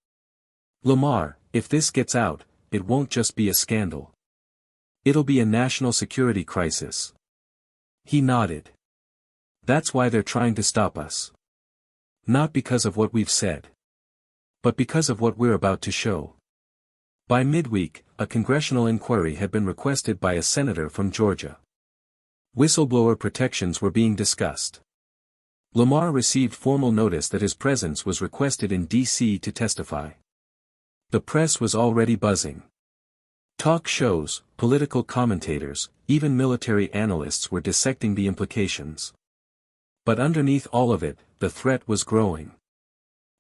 Lamar, if this gets out, it won't just be a scandal. It'll be a national security crisis." He nodded. "That's why they're trying to stop us. Not because of what we've said. But because of what we're about to show." By midweek, a congressional inquiry had been requested by a senator from Georgia. Whistleblower protections were being discussed. Lamar received formal notice that his presence was requested in D.C. to testify. The press was already buzzing. Talk shows, political commentators, even military analysts were dissecting the implications. But underneath all of it, the threat was growing.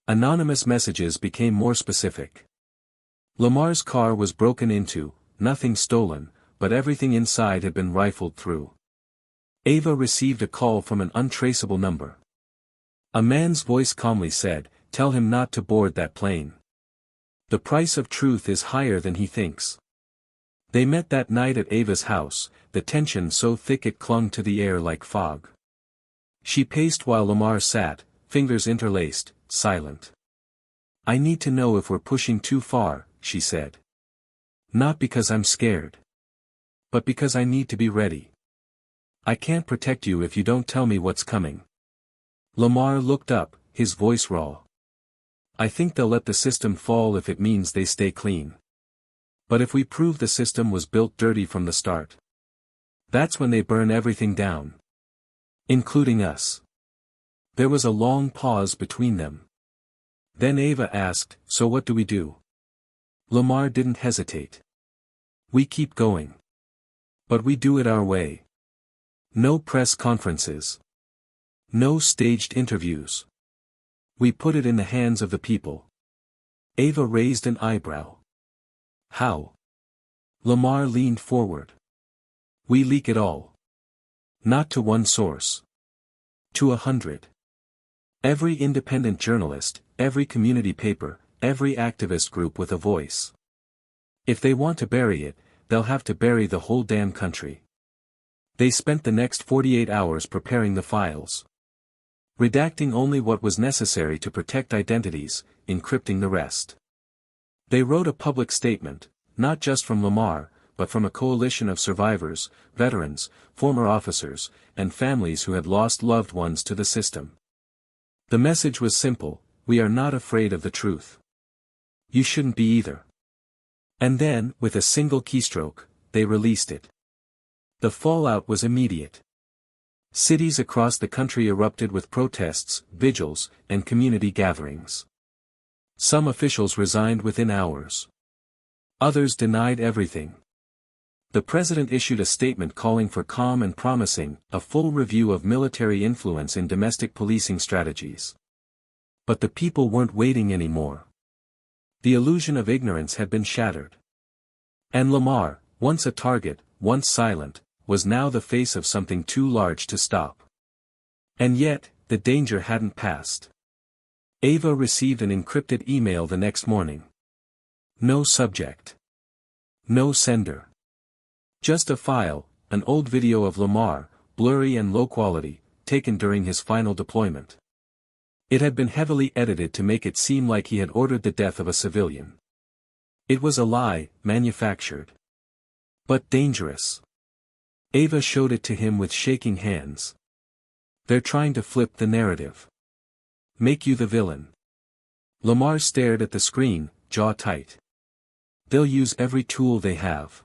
Anonymous messages became more specific. Lamar's car was broken into, nothing stolen, but everything inside had been rifled through. Ava received a call from an untraceable number. A man's voice calmly said, "Tell him not to board that plane. The price of truth is higher than he thinks." They met that night at Ava's house, the tension so thick it clung to the air like fog. She paced while Lamar sat, fingers interlaced, silent. "I need to know if we're pushing too far," she said. "Not because I'm scared. But because I need to be ready. I can't protect you if you don't tell me what's coming." Lamar looked up, his voice raw. "I think they'll let the system fall if it means they stay clean. But if we prove the system was built dirty from the start, that's when they burn everything down. Including us." There was a long pause between them. Then Ava asked, "So what do we do?" Lamar didn't hesitate. "We keep going. But we do it our way. No press conferences. No staged interviews. We put it in the hands of the people." Ava raised an eyebrow. "How?" Lamar leaned forward. "We leak it all. Not to one source. To 100. Every independent journalist, every community paper, every activist group with a voice. If they want to bury it, they'll have to bury the whole damn country." They spent the next 48 hours preparing the files. Redacting only what was necessary to protect identities, encrypting the rest. They wrote a public statement, not just from Lamar, but from a coalition of survivors, veterans, former officers, and families who had lost loved ones to the system. The message was simple: we are not afraid of the truth. You shouldn't be either. And then, with a single keystroke, they released it. The fallout was immediate. Cities across the country erupted with protests, vigils, and community gatherings. Some officials resigned within hours. Others denied everything. The president issued a statement calling for calm and promising a full review of military influence in domestic policing strategies. But the people weren't waiting anymore. The illusion of ignorance had been shattered. And Lamar, once a target, once silent, was now the face of something too large to stop. And yet, the danger hadn't passed. Ava received an encrypted email the next morning. No subject. No sender. Just a file, an old video of Lamar, blurry and low quality, taken during his final deployment. It had been heavily edited to make it seem like he had ordered the death of a civilian. It was a lie, manufactured. But dangerous. Ava showed it to him with shaking hands. "They're trying to flip the narrative. Make you the villain." Lamar stared at the screen, jaw tight. "They'll use every tool they have.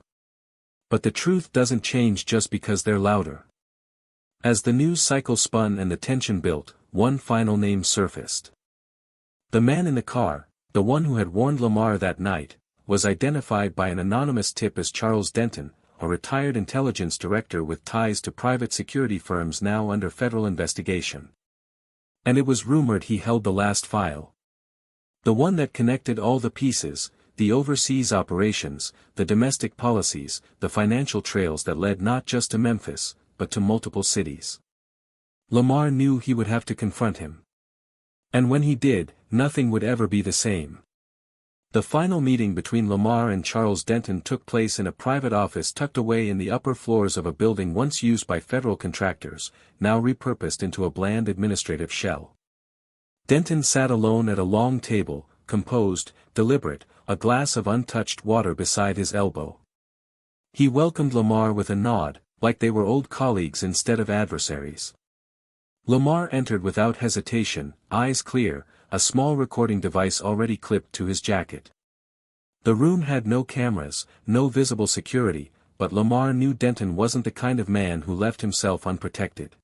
But the truth doesn't change just because they're louder." As the news cycle spun and the tension built, one final name surfaced. The man in the car, the one who had warned Lamar that night, was identified by an anonymous tip as Charles Denton, a retired intelligence director with ties to private security firms now under federal investigation. And it was rumored he held the last file. The one that connected all the pieces, the overseas operations, the domestic policies, the financial trails that led not just to Memphis, but to multiple cities. Lamar knew he would have to confront him. And when he did, nothing would ever be the same. The final meeting between Lamar and Charles Denton took place in a private office tucked away in the upper floors of a building once used by federal contractors, now repurposed into a bland administrative shell. Denton sat alone at a long table, composed, deliberate, a glass of untouched water beside his elbow. He welcomed Lamar with a nod, like they were old colleagues instead of adversaries. Lamar entered without hesitation, eyes clear, a small recording device already clipped to his jacket. The room had no cameras, no visible security, but Lamar knew Denton wasn't the kind of man who left himself unprotected.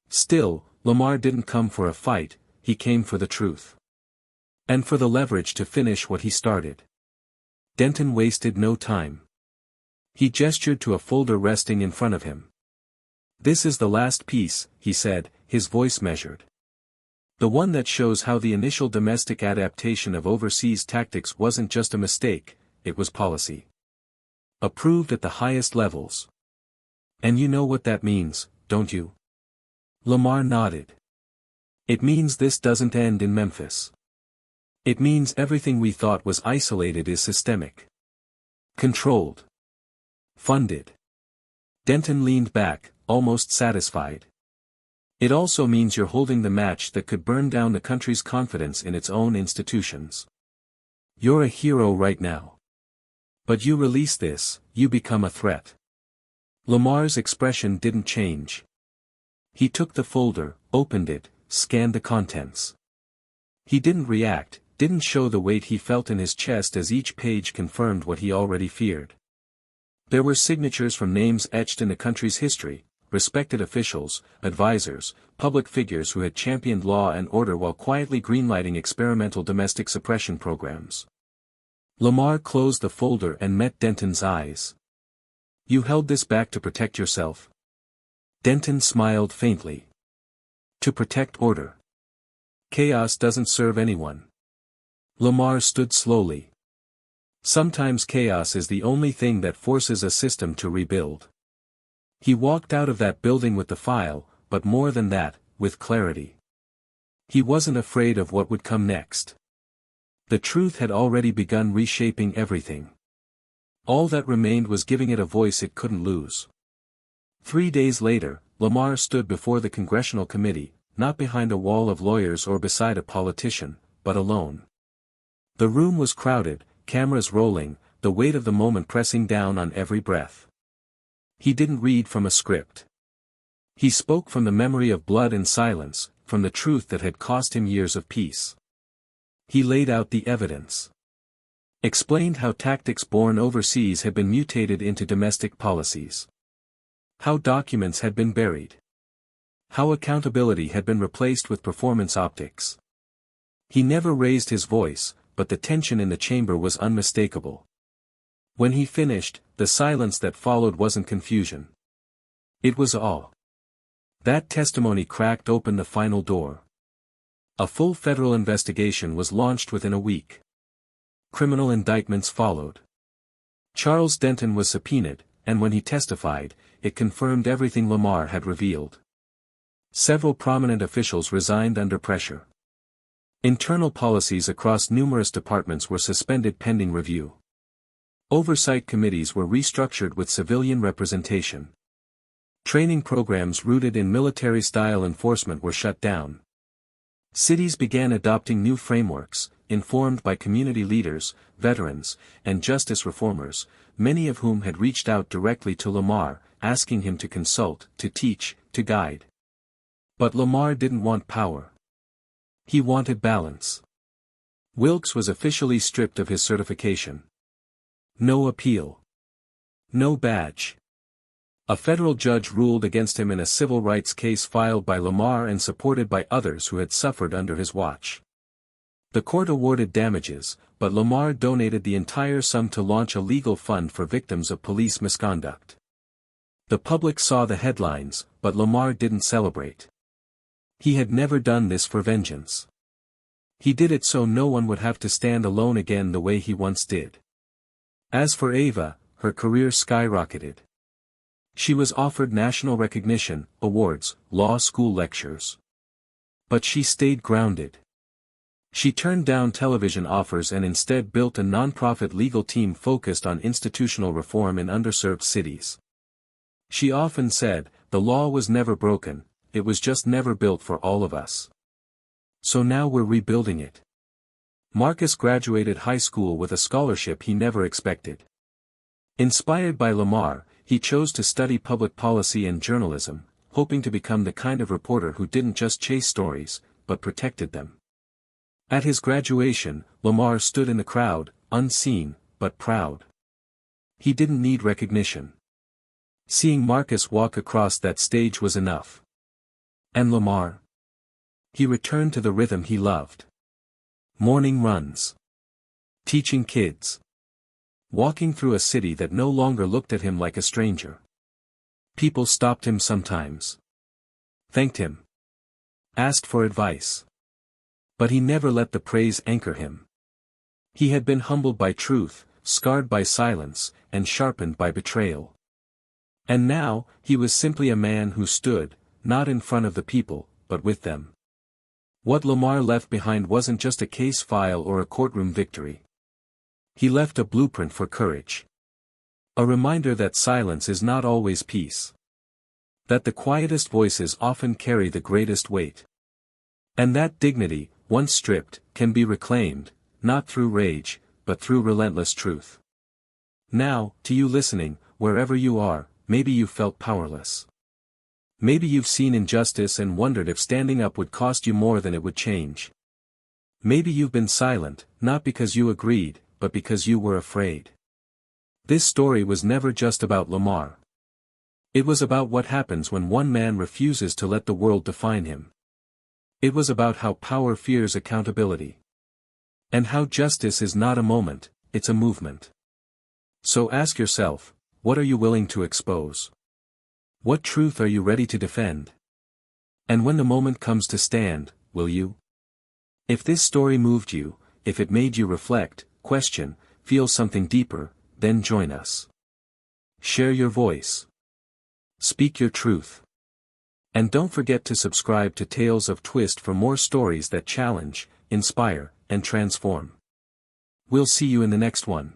Still, Lamar didn't come for a fight, he came for the truth. And for the leverage to finish what he started. Denton wasted no time. He gestured to a folder resting in front of him. "This is the last piece," he said, his voice measured. "The one that shows how the initial domestic adaptation of overseas tactics wasn't just a mistake, it was policy. Approved at the highest levels. And you know what that means, don't you?" Lamar nodded. "It means this doesn't end in Memphis. It means everything we thought was isolated is systemic. Controlled. Funded." Denton leaned back, almost satisfied. "It also means you're holding the match that could burn down the country's confidence in its own institutions. You're a hero right now. But you release this, you become a threat." Lamar's expression didn't change. He took the folder, opened it, scanned the contents. He didn't react, didn't show the weight he felt in his chest as each page confirmed what he already feared. There were signatures from names etched in the country's history, respected officials, advisors, public figures who had championed law and order while quietly greenlighting experimental domestic suppression programs. Lamar closed the folder and met Denton's eyes. "You held this back to protect yourself?" Denton smiled faintly. "To protect order. Chaos doesn't serve anyone." Lamar stood slowly. "Sometimes chaos is the only thing that forces a system to rebuild." He walked out of that building with the file, but more than that, with clarity. He wasn't afraid of what would come next. The truth had already begun reshaping everything. All that remained was giving it a voice it couldn't lose. 3 days later, Lamar stood before the congressional committee, not behind a wall of lawyers or beside a politician, but alone. The room was crowded, cameras rolling, the weight of the moment pressing down on every breath. He didn't read from a script. He spoke from the memory of blood and silence, from the truth that had cost him years of peace. He laid out the evidence. Explained how tactics born overseas had been mutated into domestic policies. How documents had been buried. How accountability had been replaced with performance optics. He never raised his voice, but the tension in the chamber was unmistakable. When he finished, the silence that followed wasn't confusion. It was awe. That testimony cracked open the final door. A full federal investigation was launched within a week. Criminal indictments followed. Charles Denton was subpoenaed, and when he testified, it confirmed everything Lamar had revealed. Several prominent officials resigned under pressure. Internal policies across numerous departments were suspended pending review. Oversight committees were restructured with civilian representation. Training programs rooted in military-style enforcement were shut down. Cities began adopting new frameworks, informed by community leaders, veterans, and justice reformers, many of whom had reached out directly to Lamar, asking him to consult, to teach, to guide. But Lamar didn't want power. He wanted balance. Wilkes was officially stripped of his certification. No appeal. No badge. A federal judge ruled against him in a civil rights case filed by Lamar and supported by others who had suffered under his watch. The court awarded damages, but Lamar donated the entire sum to launch a legal fund for victims of police misconduct. The public saw the headlines, but Lamar didn't celebrate. He had never done this for vengeance. He did it so no one would have to stand alone again the way he once did. As for Ava, her career skyrocketed. She was offered national recognition, awards, law school lectures. But she stayed grounded. She turned down television offers and instead built a nonprofit legal team focused on institutional reform in underserved cities. She often said, "The law was never broken, it was just never built for all of us. So now we're rebuilding it." Marcus graduated high school with a scholarship he never expected. Inspired by Lamar, he chose to study public policy and journalism, hoping to become the kind of reporter who didn't just chase stories, but protected them. At his graduation, Lamar stood in the crowd, unseen, but proud. He didn't need recognition. Seeing Marcus walk across that stage was enough. And Lamar? He returned to the rhythm he loved. Morning runs. Teaching kids. Walking through a city that no longer looked at him like a stranger. People stopped him sometimes. Thanked him. Asked for advice. But he never let the praise anchor him. He had been humbled by truth, scarred by silence, and sharpened by betrayal. And now, he was simply a man who stood, not in front of the people, but with them. What Lamar left behind wasn't just a case file or a courtroom victory. He left a blueprint for courage. A reminder that silence is not always peace. That the quietest voices often carry the greatest weight. And that dignity, once stripped, can be reclaimed, not through rage, but through relentless truth. Now, to you listening, wherever you are, maybe you felt powerless. Maybe you've seen injustice and wondered if standing up would cost you more than it would change. Maybe you've been silent, not because you agreed, but because you were afraid. This story was never just about Lamar. It was about what happens when one man refuses to let the world define him. It was about how power fears accountability. And how justice is not a moment, it's a movement. So ask yourself, what are you willing to expose? What truth are you ready to defend? And when the moment comes to stand, will you? If this story moved you, if it made you reflect, question, feel something deeper, then join us. Share your voice. Speak your truth. And don't forget to subscribe to Tales of Twist for more stories that challenge, inspire, and transform. We'll see you in the next one.